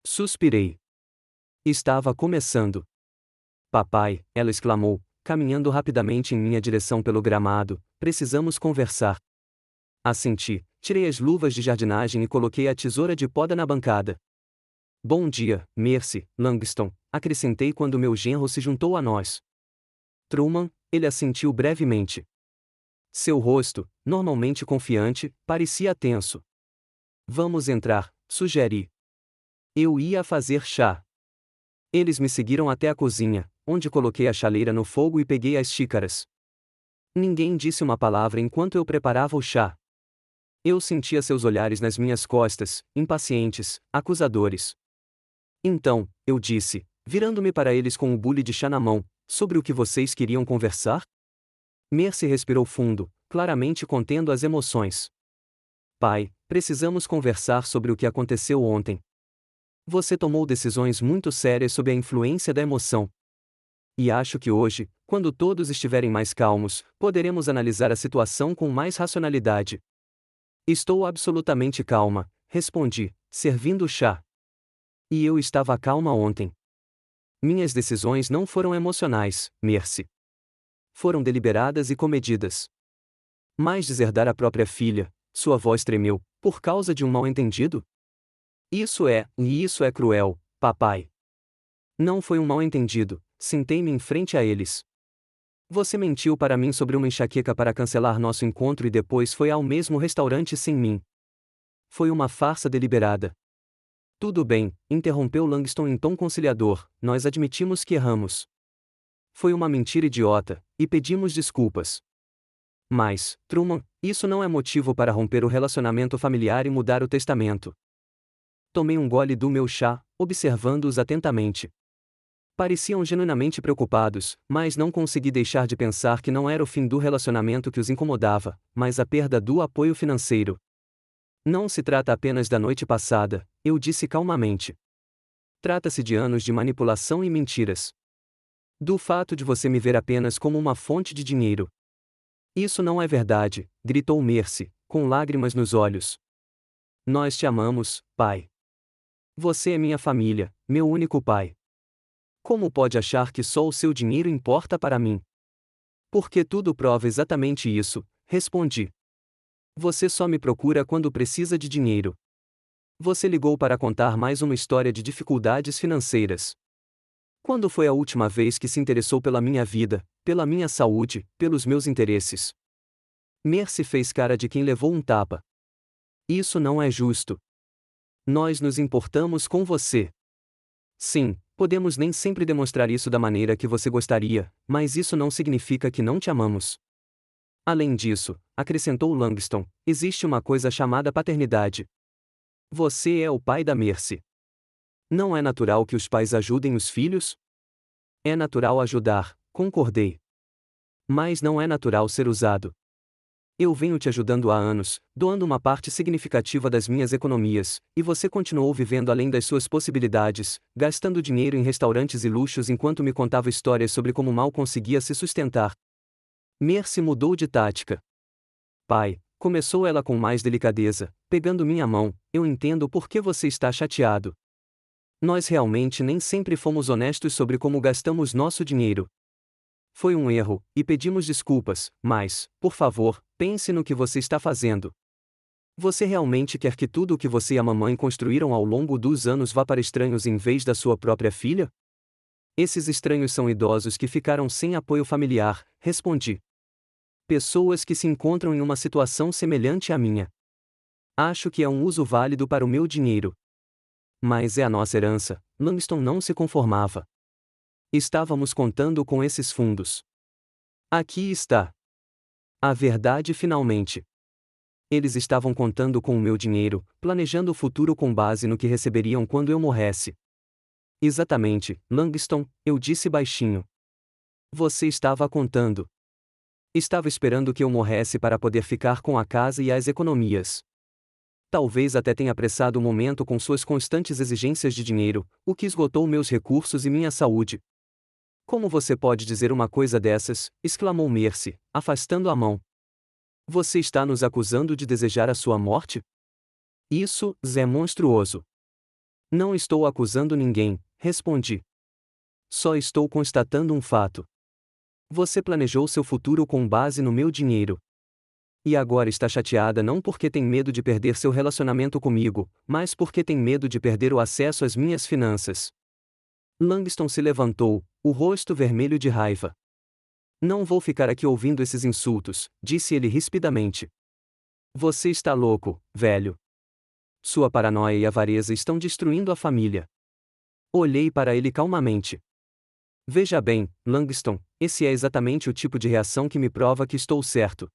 Suspirei. Estava começando. Papai, ela exclamou, caminhando rapidamente em minha direção pelo gramado, precisamos conversar. Assenti, tirei as luvas de jardinagem e coloquei a tesoura de poda na bancada. Bom dia, Mercy, Langston, acrescentei quando meu genro se juntou a nós. Truman, ele assentiu brevemente. Seu rosto, normalmente confiante, parecia tenso. Vamos entrar, sugeri. Eu ia fazer chá. Eles me seguiram até a cozinha, onde coloquei a chaleira no fogo e peguei as xícaras. Ninguém disse uma palavra enquanto eu preparava o chá. Eu sentia seus olhares nas minhas costas, impacientes, acusadores. Então, eu disse, virando-me para eles com o bule de chá na mão, sobre o que vocês queriam conversar? Mercy respirou fundo, claramente contendo as emoções. Pai, precisamos conversar sobre o que aconteceu ontem. Você tomou decisões muito sérias sob a influência da emoção. E acho que hoje, quando todos estiverem mais calmos, poderemos analisar a situação com mais racionalidade. Estou absolutamente calma, respondi, servindo o chá. E eu estava calma ontem. Minhas decisões não foram emocionais, Mercy. Foram deliberadas e comedidas. Mas deserdar a própria filha, sua voz tremeu, por causa de um mal-entendido? Isso é cruel, papai. Não foi um mal-entendido, sentei-me em frente a eles. Você mentiu para mim sobre uma enxaqueca para cancelar nosso encontro e depois foi ao mesmo restaurante sem mim. Foi uma farsa deliberada. Tudo bem, interrompeu Langston em tom conciliador, nós admitimos que erramos. Foi uma mentira idiota, e pedimos desculpas. Mas, Truman, isso não é motivo para romper o relacionamento familiar e mudar o testamento. Tomei um gole do meu chá, observando-os atentamente. Pareciam genuinamente preocupados, mas não consegui deixar de pensar que não era o fim do relacionamento que os incomodava, mas a perda do apoio financeiro. Não se trata apenas da noite passada, eu disse calmamente. Trata-se de anos de manipulação e mentiras. Do fato de você me ver apenas como uma fonte de dinheiro. Isso não é verdade, gritou Mercy, com lágrimas nos olhos. Nós te amamos, pai. Você é minha família, meu único pai. Como pode achar que só o seu dinheiro importa para mim? Porque tudo prova exatamente isso, respondi. Você só me procura quando precisa de dinheiro. Você ligou para contar mais uma história de dificuldades financeiras. Quando foi a última vez que se interessou pela minha vida, pela minha saúde, pelos meus interesses? Mercy fez cara de quem levou um tapa. Isso não é justo. Nós nos importamos com você. Sim, podemos nem sempre demonstrar isso da maneira que você gostaria, mas isso não significa que não te amamos. Além disso, acrescentou Langston, existe uma coisa chamada paternidade. Você é o pai da Mercy. Não é natural que os pais ajudem os filhos? É natural ajudar, concordei. Mas não é natural ser usado. Eu venho te ajudando há anos, doando uma parte significativa das minhas economias, e você continuou vivendo além das suas possibilidades, gastando dinheiro em restaurantes e luxos enquanto me contava histórias sobre como mal conseguia se sustentar. Mercy mudou de tática. Pai, começou ela com mais delicadeza, pegando minha mão, eu entendo por que você está chateado. Nós realmente nem sempre fomos honestos sobre como gastamos nosso dinheiro. Foi um erro, e pedimos desculpas, mas, por favor, pense no que você está fazendo. Você realmente quer que tudo o que você e a mamãe construíram ao longo dos anos vá para estranhos em vez da sua própria filha? Esses estranhos são idosos que ficaram sem apoio familiar, respondi. Pessoas que se encontram em uma situação semelhante à minha. Acho que é um uso válido para o meu dinheiro. Mas é a nossa herança, Langston não se conformava. Estávamos contando com esses fundos. Aqui está. A verdade finalmente. Eles estavam contando com o meu dinheiro, planejando o futuro com base no que receberiam quando eu morresse. Exatamente, Langston, eu disse baixinho. Você estava contando. Estava esperando que eu morresse para poder ficar com a casa e as economias. Talvez até tenha apressado o momento com suas constantes exigências de dinheiro, o que esgotou meus recursos e minha saúde. Como você pode dizer uma coisa dessas? Exclamou Mercy, afastando a mão. Você está nos acusando de desejar a sua morte? Isso, é monstruoso. Não estou acusando ninguém, respondi. Só estou constatando um fato. Você planejou seu futuro com base no meu dinheiro. E agora está chateada não porque tem medo de perder seu relacionamento comigo, mas porque tem medo de perder o acesso às minhas finanças. Langston se levantou, o rosto vermelho de raiva. Não vou ficar aqui ouvindo esses insultos, disse ele rispidamente. Você está louco, velho. Sua paranoia e avareza estão destruindo a família. Olhei para ele calmamente. Veja bem, Langston, esse é exatamente o tipo de reação que me prova que estou certo.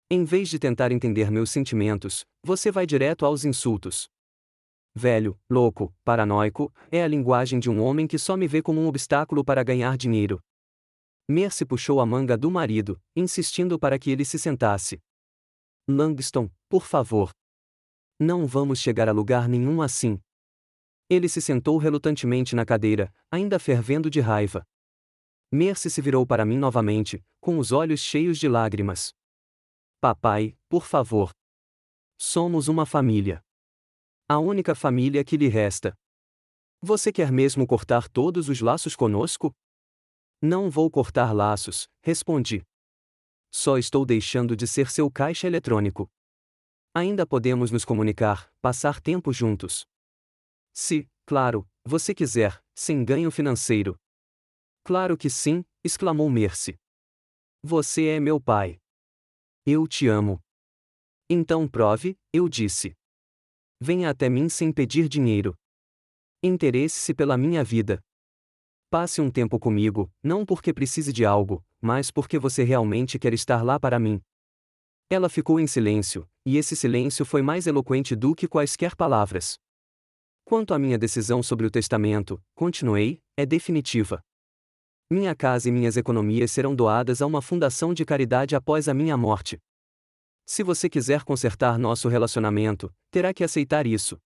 Em vez de tentar entender meus sentimentos, você vai direto aos insultos. Velho, louco, paranoico, é a linguagem de um homem que só me vê como um obstáculo para ganhar dinheiro. Mercy puxou a manga do marido, insistindo para que ele se sentasse. Langston, por favor. Não vamos chegar a lugar nenhum assim. Ele se sentou relutantemente na cadeira, ainda fervendo de raiva. Mercy se virou para mim novamente, com os olhos cheios de lágrimas. Papai, por favor. Somos uma família. A única família que lhe resta. Você quer mesmo cortar todos os laços conosco? Não vou cortar laços, respondi. Só estou deixando de ser seu caixa eletrônico. Ainda podemos nos comunicar, passar tempo juntos. Se, claro, você quiser, sem ganho financeiro. Claro que sim, exclamou Mercy. Você é meu pai. Eu te amo. Então prove, eu disse. Venha até mim sem pedir dinheiro. Interesse-se pela minha vida. Passe um tempo comigo, não porque precise de algo, mas porque você realmente quer estar lá para mim. Ela ficou em silêncio, e esse silêncio foi mais eloquente do que quaisquer palavras. Quanto à minha decisão sobre o testamento, continuei, é definitiva. Minha casa e minhas economias serão doadas a uma fundação de caridade após a minha morte. Se você quiser consertar nosso relacionamento, terá que aceitar isso.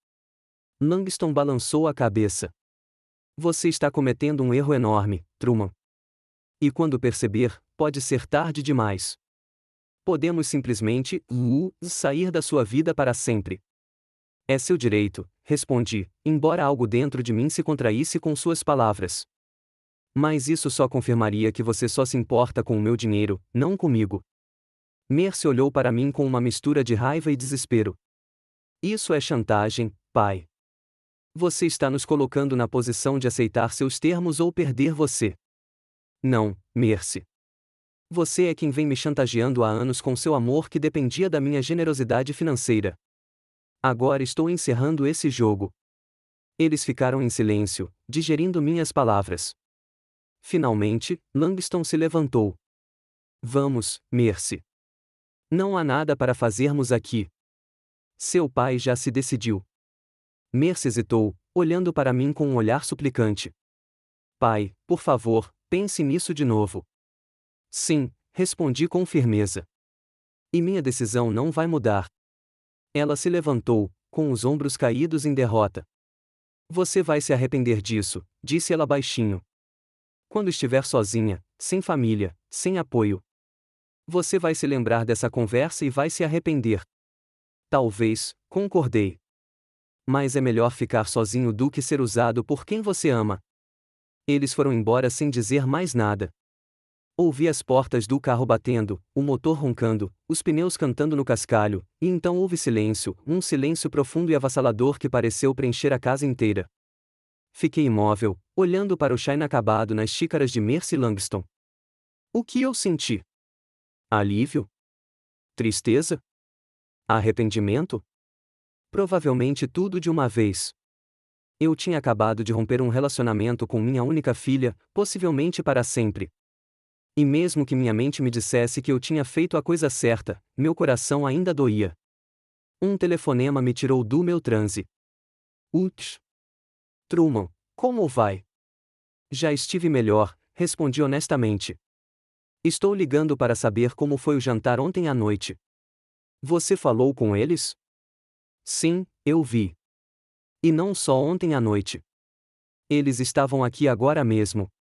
Langston balançou a cabeça. Você está cometendo um erro enorme, Truman. E quando perceber, pode ser tarde demais. Podemos simplesmente sair da sua vida para sempre. É seu direito, respondi, embora algo dentro de mim se contraísse com suas palavras. Mas isso só confirmaria que você só se importa com o meu dinheiro, não comigo. Mercy olhou para mim com uma mistura de raiva e desespero. Isso é chantagem, pai. Você está nos colocando na posição de aceitar seus termos ou perder você. Não, Mercy. Você é quem vem me chantageando há anos com seu amor que dependia da minha generosidade financeira. Agora estou encerrando esse jogo. Eles ficaram em silêncio, digerindo minhas palavras. Finalmente, Langston se levantou. Vamos, Mercy. Não há nada para fazermos aqui. Seu pai já se decidiu. Mercy hesitou, olhando para mim com um olhar suplicante. Pai, por favor, pense nisso de novo. Sim, respondi com firmeza. E minha decisão não vai mudar. Ela se levantou, com os ombros caídos em derrota. Você vai se arrepender disso, disse ela baixinho. Quando estiver sozinha, sem família, sem apoio. Você vai se lembrar dessa conversa e vai se arrepender. Talvez, concordei. Mas é melhor ficar sozinho do que ser usado por quem você ama. Eles foram embora sem dizer mais nada. Ouvi as portas do carro batendo, o motor roncando, os pneus cantando no cascalho, e então houve silêncio, um silêncio profundo e avassalador que pareceu preencher a casa inteira. Fiquei imóvel, olhando para o chá inacabado nas xícaras de Mercy Langston. O que eu senti? Alívio? Tristeza? Arrependimento? Provavelmente tudo de uma vez. Eu tinha acabado de romper um relacionamento com minha única filha, possivelmente para sempre. E mesmo que minha mente me dissesse que eu tinha feito a coisa certa, meu coração ainda doía. Um telefonema me tirou do meu transe. Uts. Truman, como vai? Já estive melhor, respondi honestamente. Estou ligando para saber como foi o jantar ontem à noite. Você falou com eles? Sim, eu vi. E não só ontem à noite. Eles estavam aqui agora mesmo.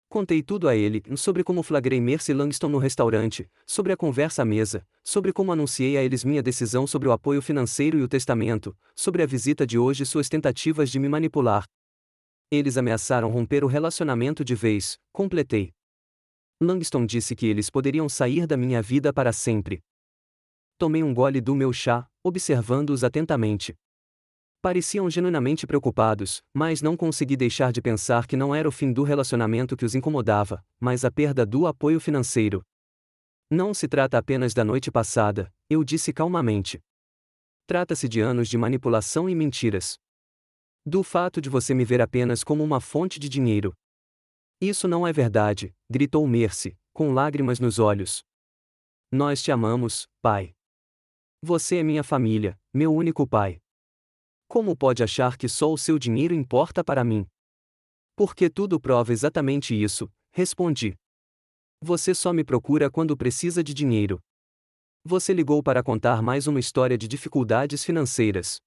Contei tudo a ele, sobre como flagrei Mercy Langston no restaurante, sobre a conversa à mesa, sobre como anunciei a eles minha decisão sobre o apoio financeiro e o testamento, sobre a visita de hoje e suas tentativas de me manipular. Eles ameaçaram romper o relacionamento de vez, completei. Langston disse que eles poderiam sair da minha vida para sempre. Tomei um gole do meu chá, observando-os atentamente. Pareciam genuinamente preocupados, mas não consegui deixar de pensar que não era o fim do relacionamento que os incomodava, mas a perda do apoio financeiro. Não se trata apenas da noite passada, eu disse calmamente. Trata-se de anos de manipulação e mentiras. Do fato de você me ver apenas como uma fonte de dinheiro. Isso não é verdade, gritou Mercy, com lágrimas nos olhos. Nós te amamos, pai. Você é minha família, meu único pai. Como pode achar que só o seu dinheiro importa para mim? Porque tudo prova exatamente isso, respondi. Você só me procura quando precisa de dinheiro. Você ligou para contar mais uma história de dificuldades financeiras.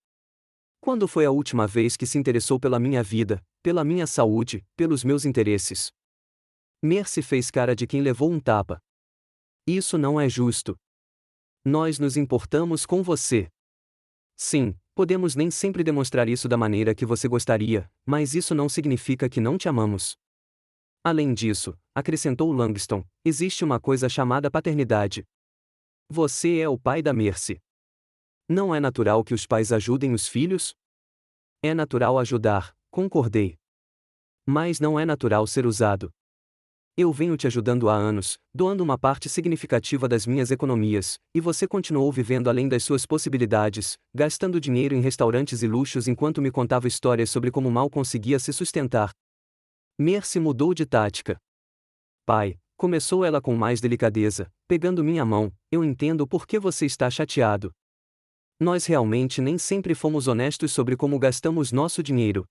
Quando foi a última vez que se interessou pela minha vida, pela minha saúde, pelos meus interesses? Mercy fez cara de quem levou um tapa. Isso não é justo. Nós nos importamos com você. Sim, podemos nem sempre demonstrar isso da maneira que você gostaria, mas isso não significa que não te amamos. Além disso, acrescentou Langston, existe uma coisa chamada paternidade. Você é o pai da Mercy. Não é natural que os pais ajudem os filhos? É natural ajudar, concordei. Mas não é natural ser usado. Eu venho te ajudando há anos, doando uma parte significativa das minhas economias, e você continuou vivendo além das suas possibilidades, gastando dinheiro em restaurantes e luxos enquanto me contava histórias sobre como mal conseguia se sustentar. Mercy mudou de tática. Pai, começou ela com mais delicadeza, pegando minha mão, eu entendo por que você está chateado. Nós realmente nem sempre fomos honestos sobre como gastamos nosso dinheiro.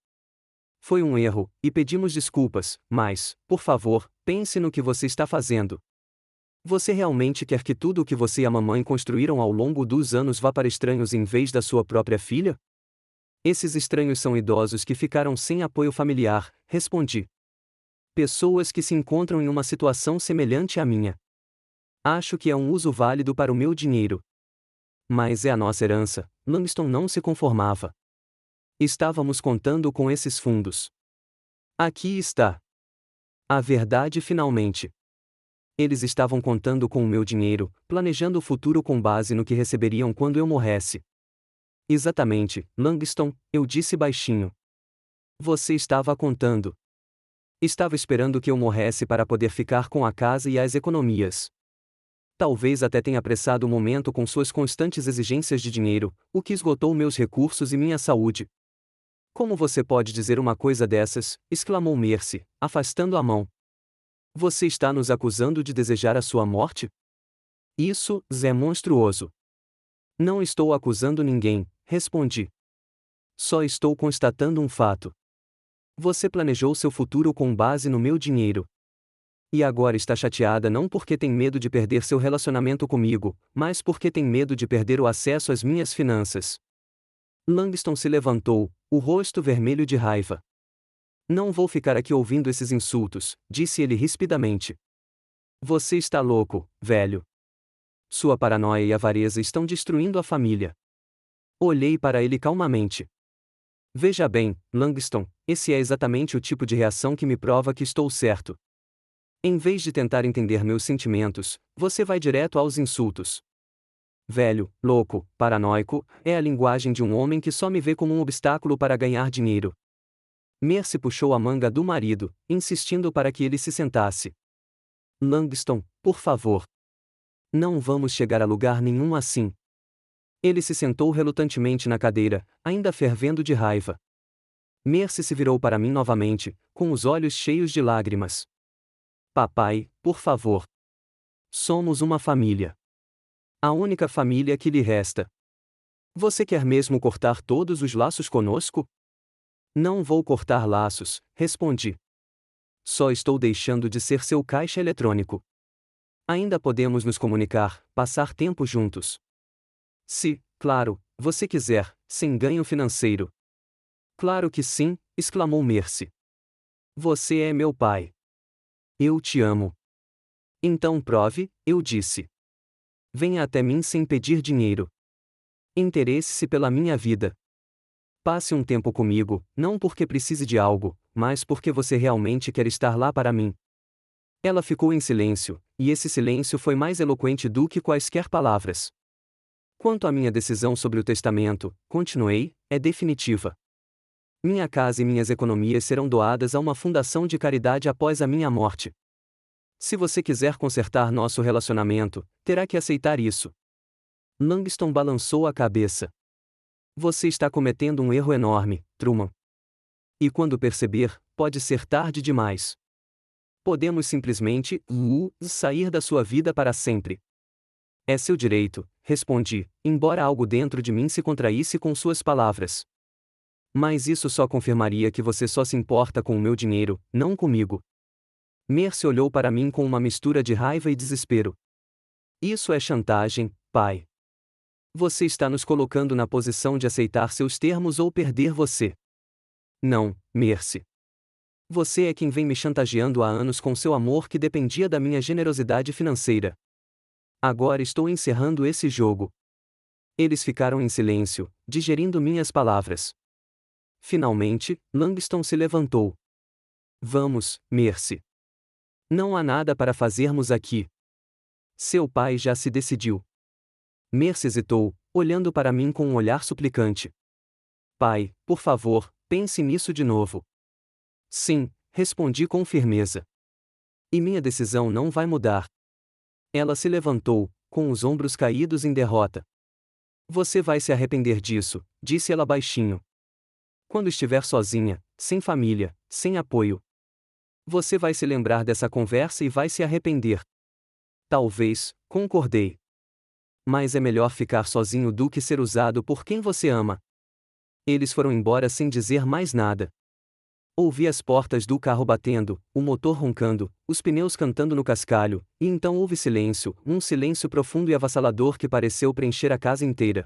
Foi um erro, e pedimos desculpas, mas, por favor, pense no que você está fazendo. Você realmente quer que tudo o que você e a mamãe construíram ao longo dos anos vá para estranhos em vez da sua própria filha? Esses estranhos são idosos que ficaram sem apoio familiar, respondi. Pessoas que se encontram em uma situação semelhante à minha. Acho que é um uso válido para o meu dinheiro. Mas é a nossa herança, Langston não se conformava. Estávamos contando com esses fundos. Aqui está. A verdade finalmente. Eles estavam contando com o meu dinheiro, planejando o futuro com base no que receberiam quando eu morresse. Exatamente, Langston, eu disse baixinho. Você estava contando. Estava esperando que eu morresse para poder ficar com a casa e as economias. Talvez até tenha apressado o momento com suas constantes exigências de dinheiro, o que esgotou meus recursos e minha saúde. Como você pode dizer uma coisa dessas? Exclamou Mercy, afastando a mão. Você está nos acusando de desejar a sua morte? Isso, é monstruoso. Não estou acusando ninguém, respondi. Só estou constatando um fato. Você planejou seu futuro com base no meu dinheiro. E agora está chateada não porque tem medo de perder seu relacionamento comigo, mas porque tem medo de perder o acesso às minhas finanças. Langston se levantou, o rosto vermelho de raiva. Não vou ficar aqui ouvindo esses insultos, disse ele rispidamente. Você está louco, velho. Sua paranoia e avareza estão destruindo a família. Olhei para ele calmamente. Veja bem, Langston, esse é exatamente o tipo de reação que me prova que estou certo. Em vez de tentar entender meus sentimentos, você vai direto aos insultos. Velho, louco, paranoico, é a linguagem de um homem que só me vê como um obstáculo para ganhar dinheiro. Mercy puxou a manga do marido, insistindo para que ele se sentasse. Langston, por favor. Não vamos chegar a lugar nenhum assim. Ele se sentou relutantemente na cadeira, ainda fervendo de raiva. Mercy se virou para mim novamente, com os olhos cheios de lágrimas. Papai, por favor. Somos uma família. A única família que lhe resta. Você quer mesmo cortar todos os laços conosco? Não vou cortar laços, respondi. Só estou deixando de ser seu caixa eletrônico. Ainda podemos nos comunicar, passar tempo juntos. Se, claro, você quiser, sem ganho financeiro. Claro que sim, exclamou Mercy. Você é meu pai. Eu te amo. Então prove, eu disse. Venha até mim sem pedir dinheiro. Interesse-se pela minha vida. Passe um tempo comigo, não porque precise de algo, mas porque você realmente quer estar lá para mim. Ela ficou em silêncio, e esse silêncio foi mais eloquente do que quaisquer palavras. Quanto à minha decisão sobre o testamento, continuei, é definitiva. Minha casa e minhas economias serão doadas a uma fundação de caridade após a minha morte. Se você quiser consertar nosso relacionamento, terá que aceitar isso. Langston balançou a cabeça. Você está cometendo um erro enorme, Truman. E quando perceber, pode ser tarde demais. Podemos simplesmente sair da sua vida para sempre. É seu direito, respondi, embora algo dentro de mim se contraísse com suas palavras. Mas isso só confirmaria que você só se importa com o meu dinheiro, não comigo. Mercy olhou para mim com uma mistura de raiva e desespero. Isso é chantagem, pai. Você está nos colocando na posição de aceitar seus termos ou perder você. Não, Mercy. Você é quem vem me chantageando há anos com seu amor que dependia da minha generosidade financeira. Agora estou encerrando esse jogo. Eles ficaram em silêncio, digerindo minhas palavras. Finalmente, Langston se levantou. Vamos, Mercy. Não há nada para fazermos aqui. Seu pai já se decidiu. Mercy hesitou, olhando para mim com um olhar suplicante. Pai, por favor, pense nisso de novo. Sim, respondi com firmeza. E minha decisão não vai mudar. Ela se levantou, com os ombros caídos em derrota. Você vai se arrepender disso, disse ela baixinho. Quando estiver sozinha, sem família, sem apoio. Você vai se lembrar dessa conversa e vai se arrepender. Talvez, concordei. Mas é melhor ficar sozinho do que ser usado por quem você ama. Eles foram embora sem dizer mais nada. Ouvi as portas do carro batendo, o motor roncando, os pneus cantando no cascalho, e então houve silêncio, um silêncio profundo e avassalador que pareceu preencher a casa inteira.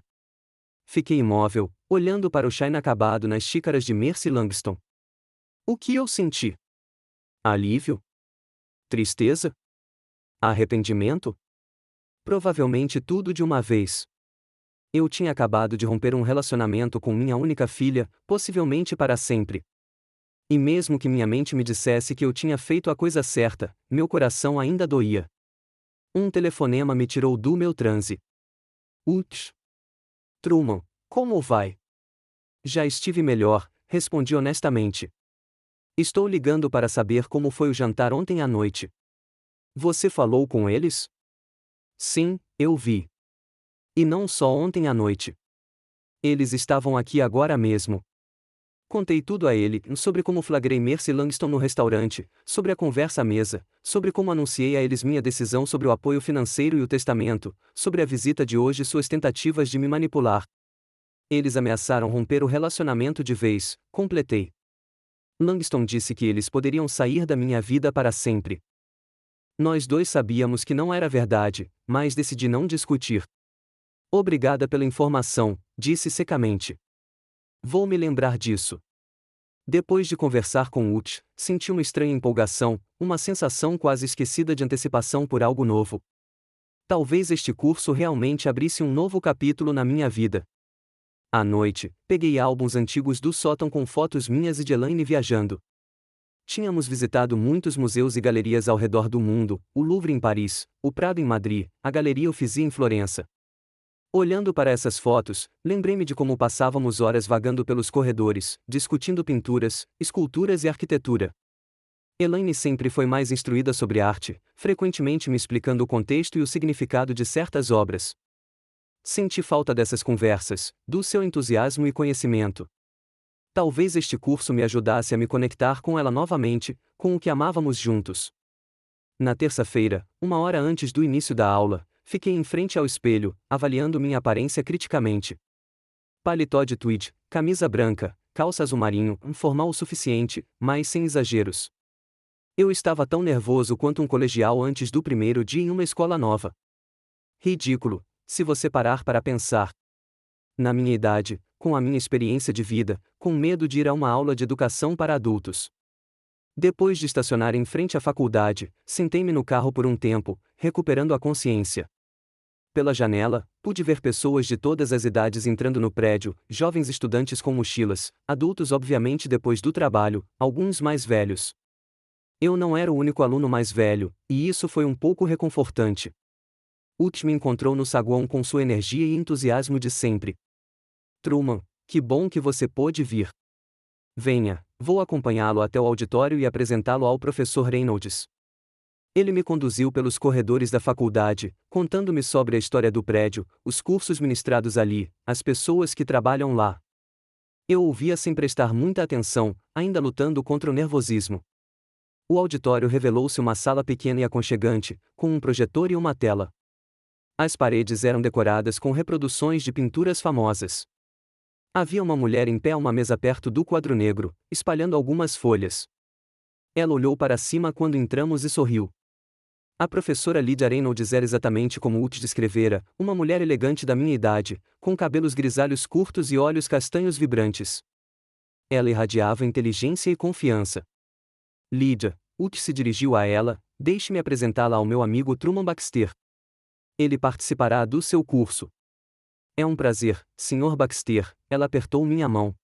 Fiquei imóvel, olhando para o chá inacabado nas xícaras de Mercy Langston. O que eu senti? Alívio? Tristeza? Arrependimento? Provavelmente tudo de uma vez. Eu tinha acabado de romper um relacionamento com minha única filha, possivelmente para sempre. E mesmo que minha mente me dissesse que eu tinha feito a coisa certa, meu coração ainda doía. Um telefonema me tirou do meu transe. Uts. Truman, como vai? Já estive melhor, respondi honestamente. Estou ligando para saber como foi o jantar ontem à noite. Você falou com eles? Sim, eu vi. E não só ontem à noite. Eles estavam aqui agora mesmo. Contei tudo a ele, sobre como flagrei Mercy Langston no restaurante, sobre a conversa à mesa, sobre como anunciei a eles minha decisão sobre o apoio financeiro e o testamento, sobre a visita de hoje e suas tentativas de me manipular. Eles ameaçaram romper o relacionamento de vez, completei. Langston disse que eles poderiam sair da minha vida para sempre. Nós dois sabíamos que não era verdade, mas decidi não discutir. Obrigada pela informação, disse secamente. Vou me lembrar disso. Depois de conversar com Utz, senti uma estranha empolgação, uma sensação quase esquecida de antecipação por algo novo. Talvez este curso realmente abrisse um novo capítulo na minha vida. À noite, peguei álbuns antigos do sótão com fotos minhas e de Elaine viajando. Tínhamos visitado muitos museus e galerias ao redor do mundo, o Louvre em Paris, o Prado em Madrid, a Galeria Uffizi em Florença. Olhando para essas fotos, lembrei-me de como passávamos horas vagando pelos corredores, discutindo pinturas, esculturas e arquitetura. Elaine sempre foi mais instruída sobre arte, frequentemente me explicando o contexto e o significado de certas obras. Senti falta dessas conversas, do seu entusiasmo e conhecimento. Talvez este curso me ajudasse a me conectar com ela novamente, com o que amávamos juntos. Na terça-feira, 1 hora antes do início da aula, fiquei em frente ao espelho, avaliando minha aparência criticamente. Paletó de tweed, camisa branca, calça azul marinho, formal o suficiente, mas sem exageros. Eu estava tão nervoso quanto um colegial antes do primeiro dia em uma escola nova. Ridículo, se você parar para pensar. Na minha idade, com a minha experiência de vida, com medo de ir a uma aula de educação para adultos. Depois de estacionar em frente à faculdade, sentei-me no carro por um tempo, recuperando a consciência. Pela janela, pude ver pessoas de todas as idades entrando no prédio, jovens estudantes com mochilas, adultos obviamente depois do trabalho, alguns mais velhos. Eu não era o único aluno mais velho, e isso foi um pouco reconfortante. Ut me encontrou no saguão com sua energia e entusiasmo de sempre. Truman, que bom que você pôde vir. Venha, vou acompanhá-lo até o auditório e apresentá-lo ao professor Reynolds. Ele me conduziu pelos corredores da faculdade, contando-me sobre a história do prédio, os cursos ministrados ali, as pessoas que trabalham lá. Eu ouvia sem prestar muita atenção, ainda lutando contra o nervosismo. O auditório revelou-se uma sala pequena e aconchegante, com um projetor e uma tela. As paredes eram decoradas com reproduções de pinturas famosas. Havia uma mulher em pé a uma mesa perto do quadro negro, espalhando algumas folhas. Ela olhou para cima quando entramos e sorriu. A professora Lydia Reynolds era exatamente como Ut descrevera, uma mulher elegante da minha idade, com cabelos grisalhos curtos e olhos castanhos vibrantes. Ela irradiava inteligência e confiança. Lydia, Ut se dirigiu a ela, deixe-me apresentá-la ao meu amigo Truman Baxter. Ele participará do seu curso. É um prazer, Sr. Baxter, ela apertou minha mão.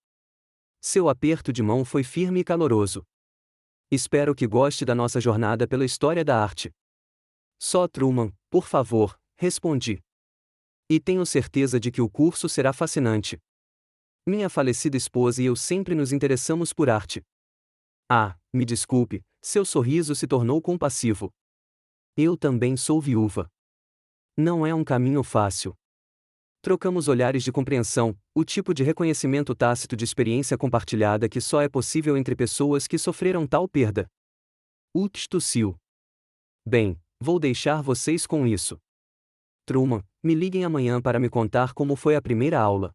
Seu aperto de mão foi firme e caloroso. Espero que goste da nossa jornada pela história da arte. Só Truman, por favor, respondi. E tenho certeza de que o curso será fascinante. Minha falecida esposa e eu sempre nos interessamos por arte. Ah, me desculpe, seu sorriso se tornou compassivo. Eu também sou viúva. Não é um caminho fácil. Trocamos olhares de compreensão, o tipo de reconhecimento tácito de experiência compartilhada que só é possível entre pessoas que sofreram tal perda. Ut tossiu. Bem, vou deixar vocês com isso. Truman, me liguem amanhã para me contar como foi a primeira aula.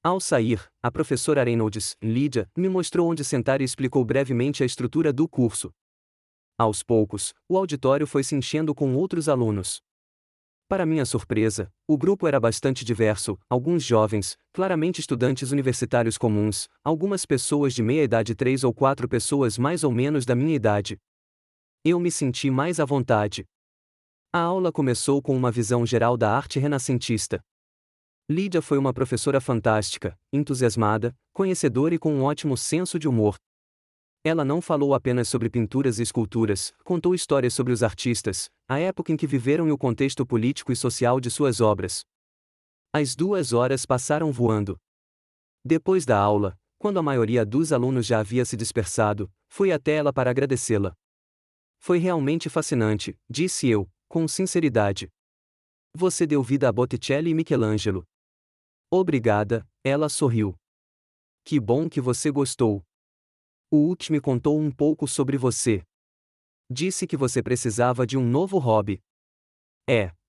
Ao sair, a professora Reynolds, Lydia, me mostrou onde sentar e explicou brevemente a estrutura do curso. Aos poucos, o auditório foi se enchendo com outros alunos. Para minha surpresa, o grupo era bastante diverso, alguns jovens, claramente estudantes universitários comuns, algumas pessoas de meia idade e 3 ou 4 pessoas mais ou menos da minha idade. Eu me senti mais à vontade. A aula começou com uma visão geral da arte renascentista. Lydia foi uma professora fantástica, entusiasmada, conhecedora e com um ótimo senso de humor. Ela não falou apenas sobre pinturas e esculturas, contou histórias sobre os artistas, a época em que viveram e o contexto político e social de suas obras. As 2 horas passaram voando. Depois da aula, quando a maioria dos alunos já havia se dispersado, fui até ela para agradecê-la. Foi realmente fascinante, disse eu, com sinceridade. Você deu vida a Botticelli e Michelangelo. Obrigada, ela sorriu. Que bom que você gostou. O Ut me contou um pouco sobre você. Disse que você precisava de um novo hobby.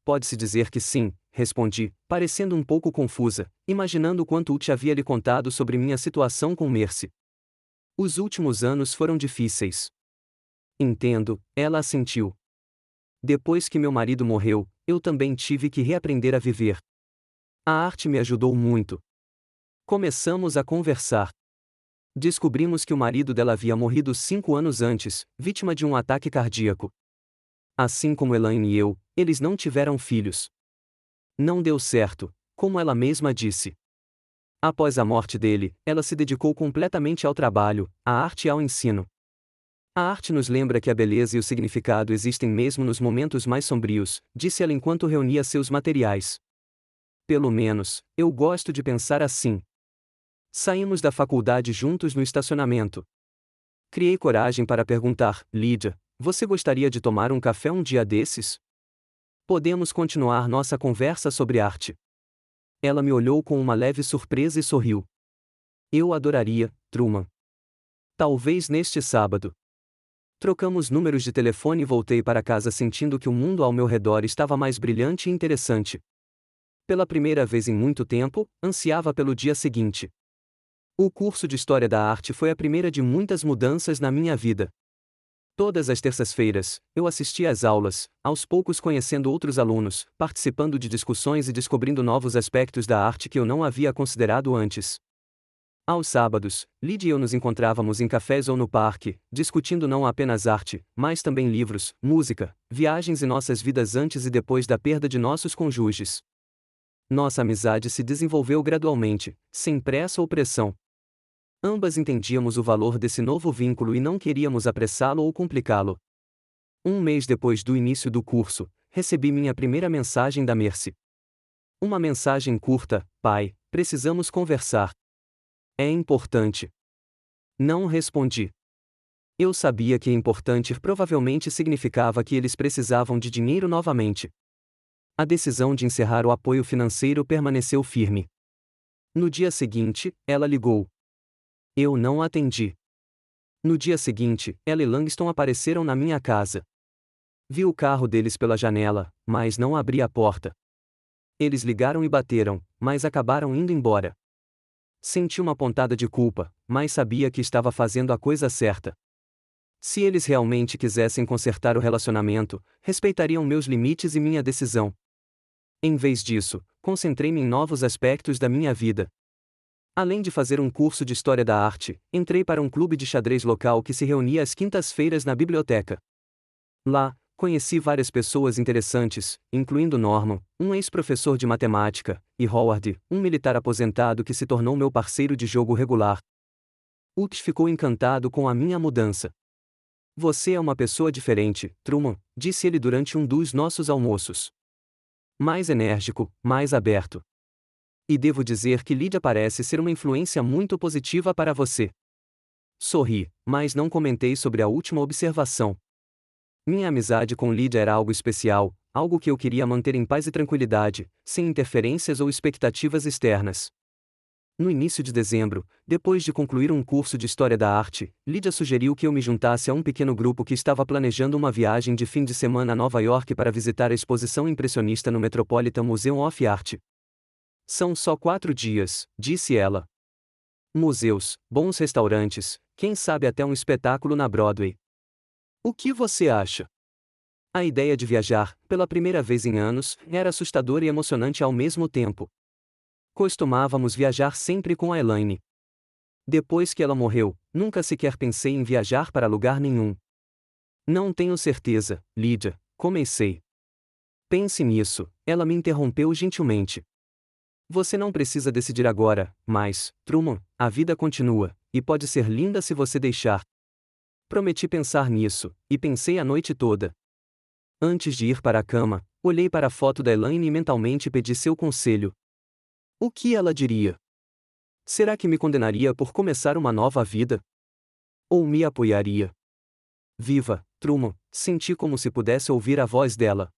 Pode-se dizer que sim, respondi, parecendo um pouco confusa, imaginando o quanto Ut havia lhe contado sobre minha situação com Mercy. Os últimos anos foram difíceis. Entendo, ela assentiu. Depois que meu marido morreu, eu também tive que reaprender a viver. A arte me ajudou muito. Começamos a conversar. Descobrimos que o marido dela havia morrido 5 anos antes, vítima de um ataque cardíaco. Assim como Elaine e eu, eles não tiveram filhos. Não deu certo, como ela mesma disse. Após a morte dele, ela se dedicou completamente ao trabalho, à arte e ao ensino. A arte nos lembra que a beleza e o significado existem mesmo nos momentos mais sombrios, disse ela enquanto reunia seus materiais. Pelo menos, eu gosto de pensar assim. Saímos da faculdade juntos no estacionamento. Criei coragem para perguntar, Lydia, você gostaria de tomar um café um dia desses? Podemos continuar nossa conversa sobre arte. Ela me olhou com uma leve surpresa e sorriu. Eu adoraria, Truman. Talvez neste sábado. Trocamos números de telefone e voltei para casa sentindo que o mundo ao meu redor estava mais brilhante e interessante. Pela primeira vez em muito tempo, ansiava pelo dia seguinte. O curso de História da Arte foi a primeira de muitas mudanças na minha vida. Todas as terças-feiras, eu assistia às aulas, aos poucos conhecendo outros alunos, participando de discussões e descobrindo novos aspectos da arte que eu não havia considerado antes. Aos sábados, Lydia e eu nos encontrávamos em cafés ou no parque, discutindo não apenas arte, mas também livros, música, viagens e nossas vidas antes e depois da perda de nossos cônjuges. Nossa amizade se desenvolveu gradualmente, sem pressa ou pressão. Ambas entendíamos o valor desse novo vínculo e não queríamos apressá-lo ou complicá-lo. Um mês depois do início do curso, recebi minha primeira mensagem da Mercy. Uma mensagem curta: pai, precisamos conversar. É importante. Não respondi. Eu sabia que importante provavelmente significava que eles precisavam de dinheiro novamente. A decisão de encerrar o apoio financeiro permaneceu firme. No dia seguinte, ela ligou. Eu não atendi. No dia seguinte, ela e Langston apareceram na minha casa. Vi o carro deles pela janela, mas não abri a porta. Eles ligaram e bateram, mas acabaram indo embora. Senti uma pontada de culpa, mas sabia que estava fazendo a coisa certa. Se eles realmente quisessem consertar o relacionamento, respeitariam meus limites e minha decisão. Em vez disso, concentrei-me em novos aspectos da minha vida. Além de fazer um curso de História da Arte, entrei para um clube de xadrez local que se reunia às quintas-feiras na biblioteca. Lá, conheci várias pessoas interessantes, incluindo Norman, um ex-professor de matemática, e Howard, um militar aposentado que se tornou meu parceiro de jogo regular. Hughes ficou encantado com a minha mudança. Você é uma pessoa diferente, Truman, disse ele durante um dos nossos almoços. Mais enérgico, mais aberto. E devo dizer que Lydia parece ser uma influência muito positiva para você. Sorri, mas não comentei sobre a última observação. Minha amizade com Lydia era algo especial, algo que eu queria manter em paz e tranquilidade, sem interferências ou expectativas externas. No início de dezembro, depois de concluir um curso de História da Arte, Lydia sugeriu que eu me juntasse a um pequeno grupo que estava planejando uma viagem de fim de semana a Nova York para visitar a exposição impressionista no Metropolitan Museum of Art. São só 4 dias, disse ela. Museus, bons restaurantes, quem sabe até um espetáculo na Broadway. O que você acha? A ideia de viajar, pela primeira vez em anos, era assustadora e emocionante ao mesmo tempo. Costumávamos viajar sempre com a Elaine. Depois que ela morreu, nunca sequer pensei em viajar para lugar nenhum. Não tenho certeza, Lydia, comecei. Pense nisso, ela me interrompeu gentilmente. Você não precisa decidir agora, mas, Truman, a vida continua, e pode ser linda se você deixar. Prometi pensar nisso, e pensei a noite toda. Antes de ir para a cama, olhei para a foto da Elaine e mentalmente pedi seu conselho. O que ela diria? Será que me condenaria por começar uma nova vida? Ou me apoiaria? Viva, Truman, senti como se pudesse ouvir a voz dela.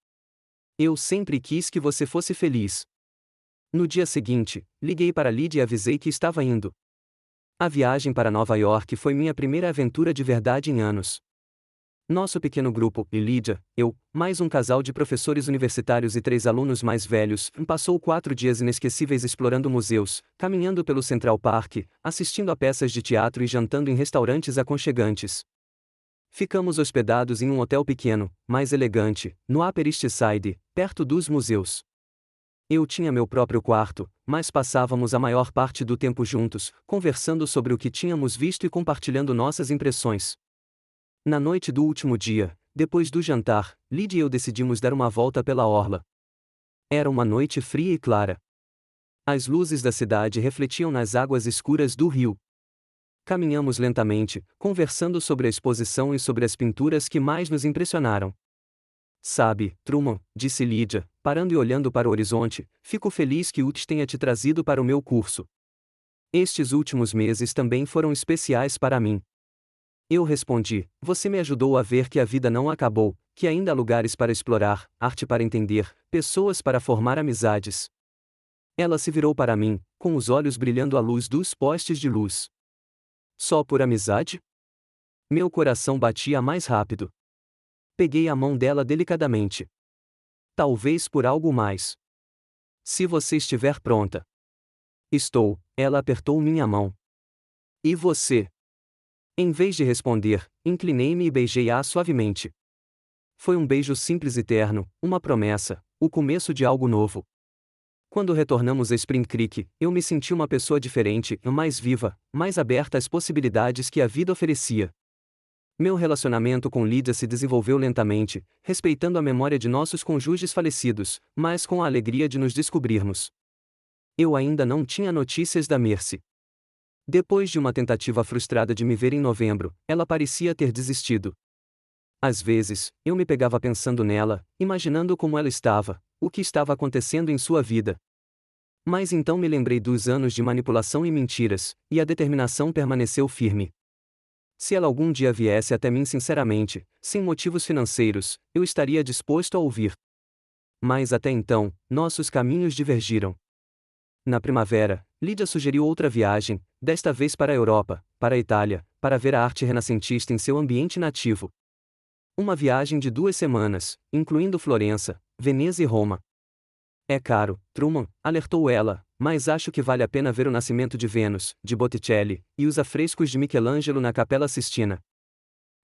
Eu sempre quis que você fosse feliz. No dia seguinte, liguei para Lydia e avisei que estava indo. A viagem para Nova York foi minha primeira aventura de verdade em anos. Nosso pequeno grupo, e Lydia, eu, mais um casal de professores universitários e 3 alunos mais velhos, passou 4 dias inesquecíveis explorando museus, caminhando pelo Central Park, assistindo a peças de teatro e jantando em restaurantes aconchegantes. Ficamos hospedados em um hotel pequeno, mais elegante, no Upper East Side, perto dos museus. Eu tinha meu próprio quarto, mas passávamos a maior parte do tempo juntos, conversando sobre o que tínhamos visto e compartilhando nossas impressões. Na noite do último dia, depois do jantar, Lydia e eu decidimos dar uma volta pela orla. Era uma noite fria e clara. As luzes da cidade refletiam nas águas escuras do rio. Caminhamos lentamente, conversando sobre a exposição e sobre as pinturas que mais nos impressionaram. Sabe, Truman, disse Lydia, parando e olhando para o horizonte, fico feliz que Uts tenha te trazido para o meu curso. Estes últimos meses também foram especiais para mim. Eu respondi, você me ajudou a ver que a vida não acabou, que ainda há lugares para explorar, arte para entender, pessoas para formar amizades. Ela se virou para mim, com os olhos brilhando à luz dos postes de luz. Só por amizade? Meu coração batia mais rápido. Peguei a mão dela delicadamente. Talvez por algo mais. Se você estiver pronta. Estou, ela apertou minha mão. E você? Em vez de responder, inclinei-me e beijei-a suavemente. Foi um beijo simples e terno, uma promessa, o começo de algo novo. Quando retornamos a Spring Creek, eu me senti uma pessoa diferente, mais viva, mais aberta às possibilidades que a vida oferecia. Meu relacionamento com Lydia se desenvolveu lentamente, respeitando a memória de nossos cônjuges falecidos, mas com a alegria de nos descobrirmos. Eu ainda não tinha notícias da Mercy. Depois de uma tentativa frustrada de me ver em novembro, ela parecia ter desistido. Às vezes, eu me pegava pensando nela, imaginando como ela estava, o que estava acontecendo em sua vida. Mas então me lembrei dos anos de manipulação e mentiras, e a determinação permaneceu firme. Se ela algum dia viesse até mim sinceramente, sem motivos financeiros, eu estaria disposto a ouvir. Mas até então, nossos caminhos divergiram. Na primavera, Lydia sugeriu outra viagem, desta vez para a Europa, para a Itália, para ver a arte renascentista em seu ambiente nativo. Uma viagem de 2 semanas, incluindo Florença, Veneza e Roma. É caro, Truman, alertou ela, mas acho que vale a pena ver o Nascimento de Vênus, de Botticelli, e os afrescos de Michelangelo na Capela Sistina.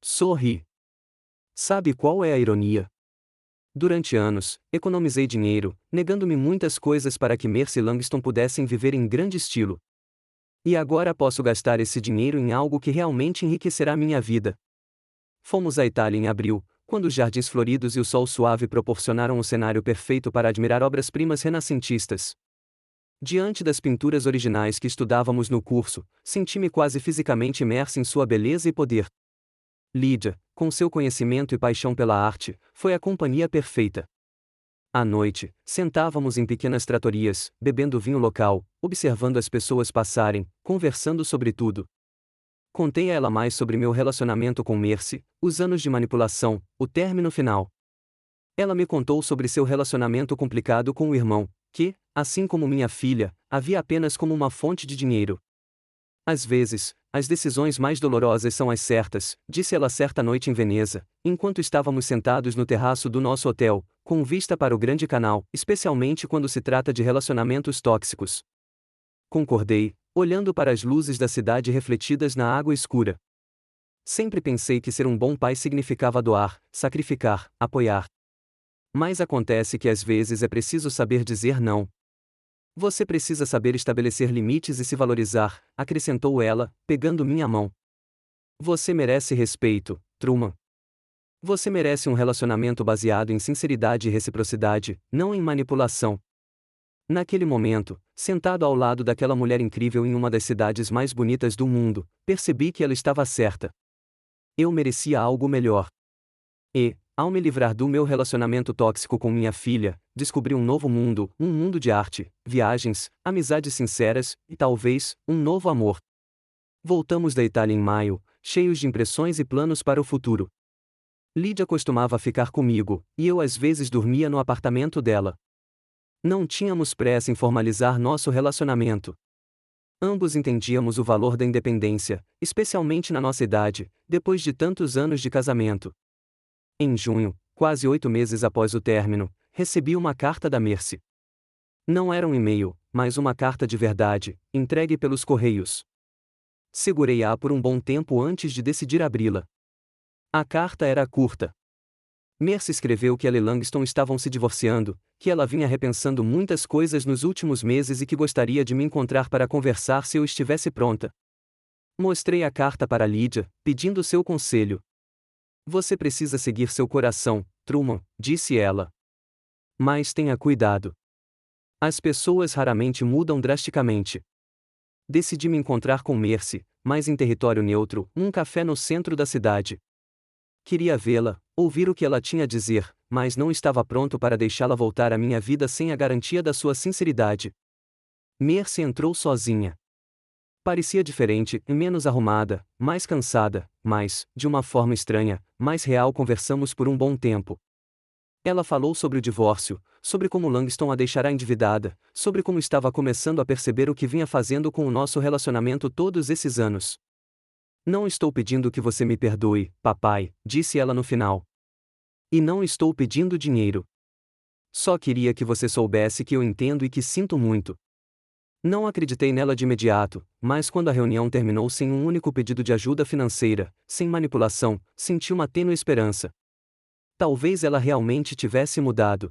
Sorri. Sabe qual é a ironia? Durante anos, economizei dinheiro, negando-me muitas coisas para que Mercy e Langston pudessem viver em grande estilo. E agora posso gastar esse dinheiro em algo que realmente enriquecerá minha vida. Fomos à Itália em abril, quando os jardins floridos e o sol suave proporcionaram um cenário perfeito para admirar obras-primas renascentistas. Diante das pinturas originais que estudávamos no curso, senti-me quase fisicamente imerso em sua beleza e poder. Lydia, com seu conhecimento e paixão pela arte, foi a companhia perfeita. À noite, sentávamos em pequenas tratorias, bebendo vinho local, observando as pessoas passarem, conversando sobre tudo. Contei a ela mais sobre meu relacionamento com Mercy, os anos de manipulação, o término final. Ela me contou sobre seu relacionamento complicado com o irmão, que, assim como minha filha, havia apenas como uma fonte de dinheiro. Às vezes, as decisões mais dolorosas são as certas, disse ela certa noite em Veneza, enquanto estávamos sentados no terraço do nosso hotel, com vista para o Grande Canal, especialmente quando se trata de relacionamentos tóxicos. Concordei, olhando para as luzes da cidade refletidas na água escura. Sempre pensei que ser um bom pai significava doar, sacrificar, apoiar. Mas acontece que às vezes é preciso saber dizer não. Você precisa saber estabelecer limites e se valorizar, acrescentou ela, pegando minha mão. Você merece respeito, Truman. Você merece um relacionamento baseado em sinceridade e reciprocidade, não em manipulação. Naquele momento, sentado ao lado daquela mulher incrível em uma das cidades mais bonitas do mundo, percebi que ela estava certa. Eu merecia algo melhor. E, ao me livrar do meu relacionamento tóxico com minha filha, descobri um novo mundo, um mundo de arte, viagens, amizades sinceras, e talvez, um novo amor. Voltamos da Itália em maio, cheios de impressões e planos para o futuro. Lydia costumava ficar comigo, e eu às vezes dormia no apartamento dela. Não tínhamos pressa em formalizar nosso relacionamento. Ambos entendíamos o valor da independência, especialmente na nossa idade, depois de tantos anos de casamento. Em junho, quase 8 meses após o término, recebi uma carta da Mercy. Não era um e-mail, mas uma carta de verdade, entregue pelos correios. Segurei-a por um bom tempo antes de decidir abri-la. A carta era curta. Mercy escreveu que ela e Langston estavam se divorciando, que ela vinha repensando muitas coisas nos últimos meses e que gostaria de me encontrar para conversar se eu estivesse pronta. Mostrei a carta para Lydia, pedindo seu conselho. Você precisa seguir seu coração, Truman, disse ela. Mas tenha cuidado. As pessoas raramente mudam drasticamente. Decidi me encontrar com Mercy, mas em território neutro, num café no centro da cidade. Queria vê-la, ouvir o que ela tinha a dizer, mas não estava pronto para deixá-la voltar à minha vida sem a garantia da sua sinceridade. Mercy entrou sozinha. Parecia diferente, menos arrumada, mais cansada, mas, de uma forma estranha, mais real. Conversamos por um bom tempo. Ela falou sobre o divórcio, sobre como Langston a deixará endividada, sobre como estava começando a perceber o que vinha fazendo com o nosso relacionamento todos esses anos. Não estou pedindo que você me perdoe, papai, disse ela no final. E não estou pedindo dinheiro. Só queria que você soubesse que eu entendo e que sinto muito. Não acreditei nela de imediato, mas quando a reunião terminou sem um único pedido de ajuda financeira, sem manipulação, senti uma tênue esperança. Talvez ela realmente tivesse mudado.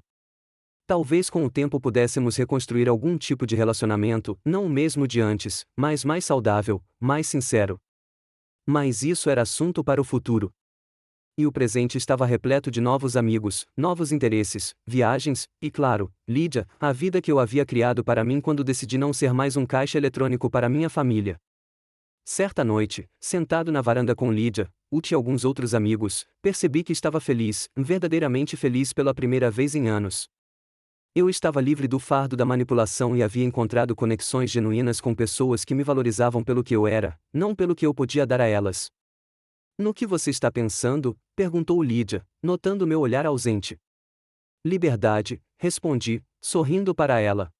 Talvez com o tempo pudéssemos reconstruir algum tipo de relacionamento, não o mesmo de antes, mas mais saudável, mais sincero. Mas isso era assunto para o futuro. E o presente estava repleto de novos amigos, novos interesses, viagens, e claro, Lídia, a vida que eu havia criado para mim quando decidi não ser mais um caixa eletrônico para minha família. Certa noite, sentado na varanda com Lídia, Uti e alguns outros amigos, percebi que estava feliz, verdadeiramente feliz pela primeira vez em anos. Eu estava livre do fardo da manipulação e havia encontrado conexões genuínas com pessoas que me valorizavam pelo que eu era, não pelo que eu podia dar a elas. No que você está pensando? Perguntou Lídia, notando meu olhar ausente. Liberdade, respondi, sorrindo para ela.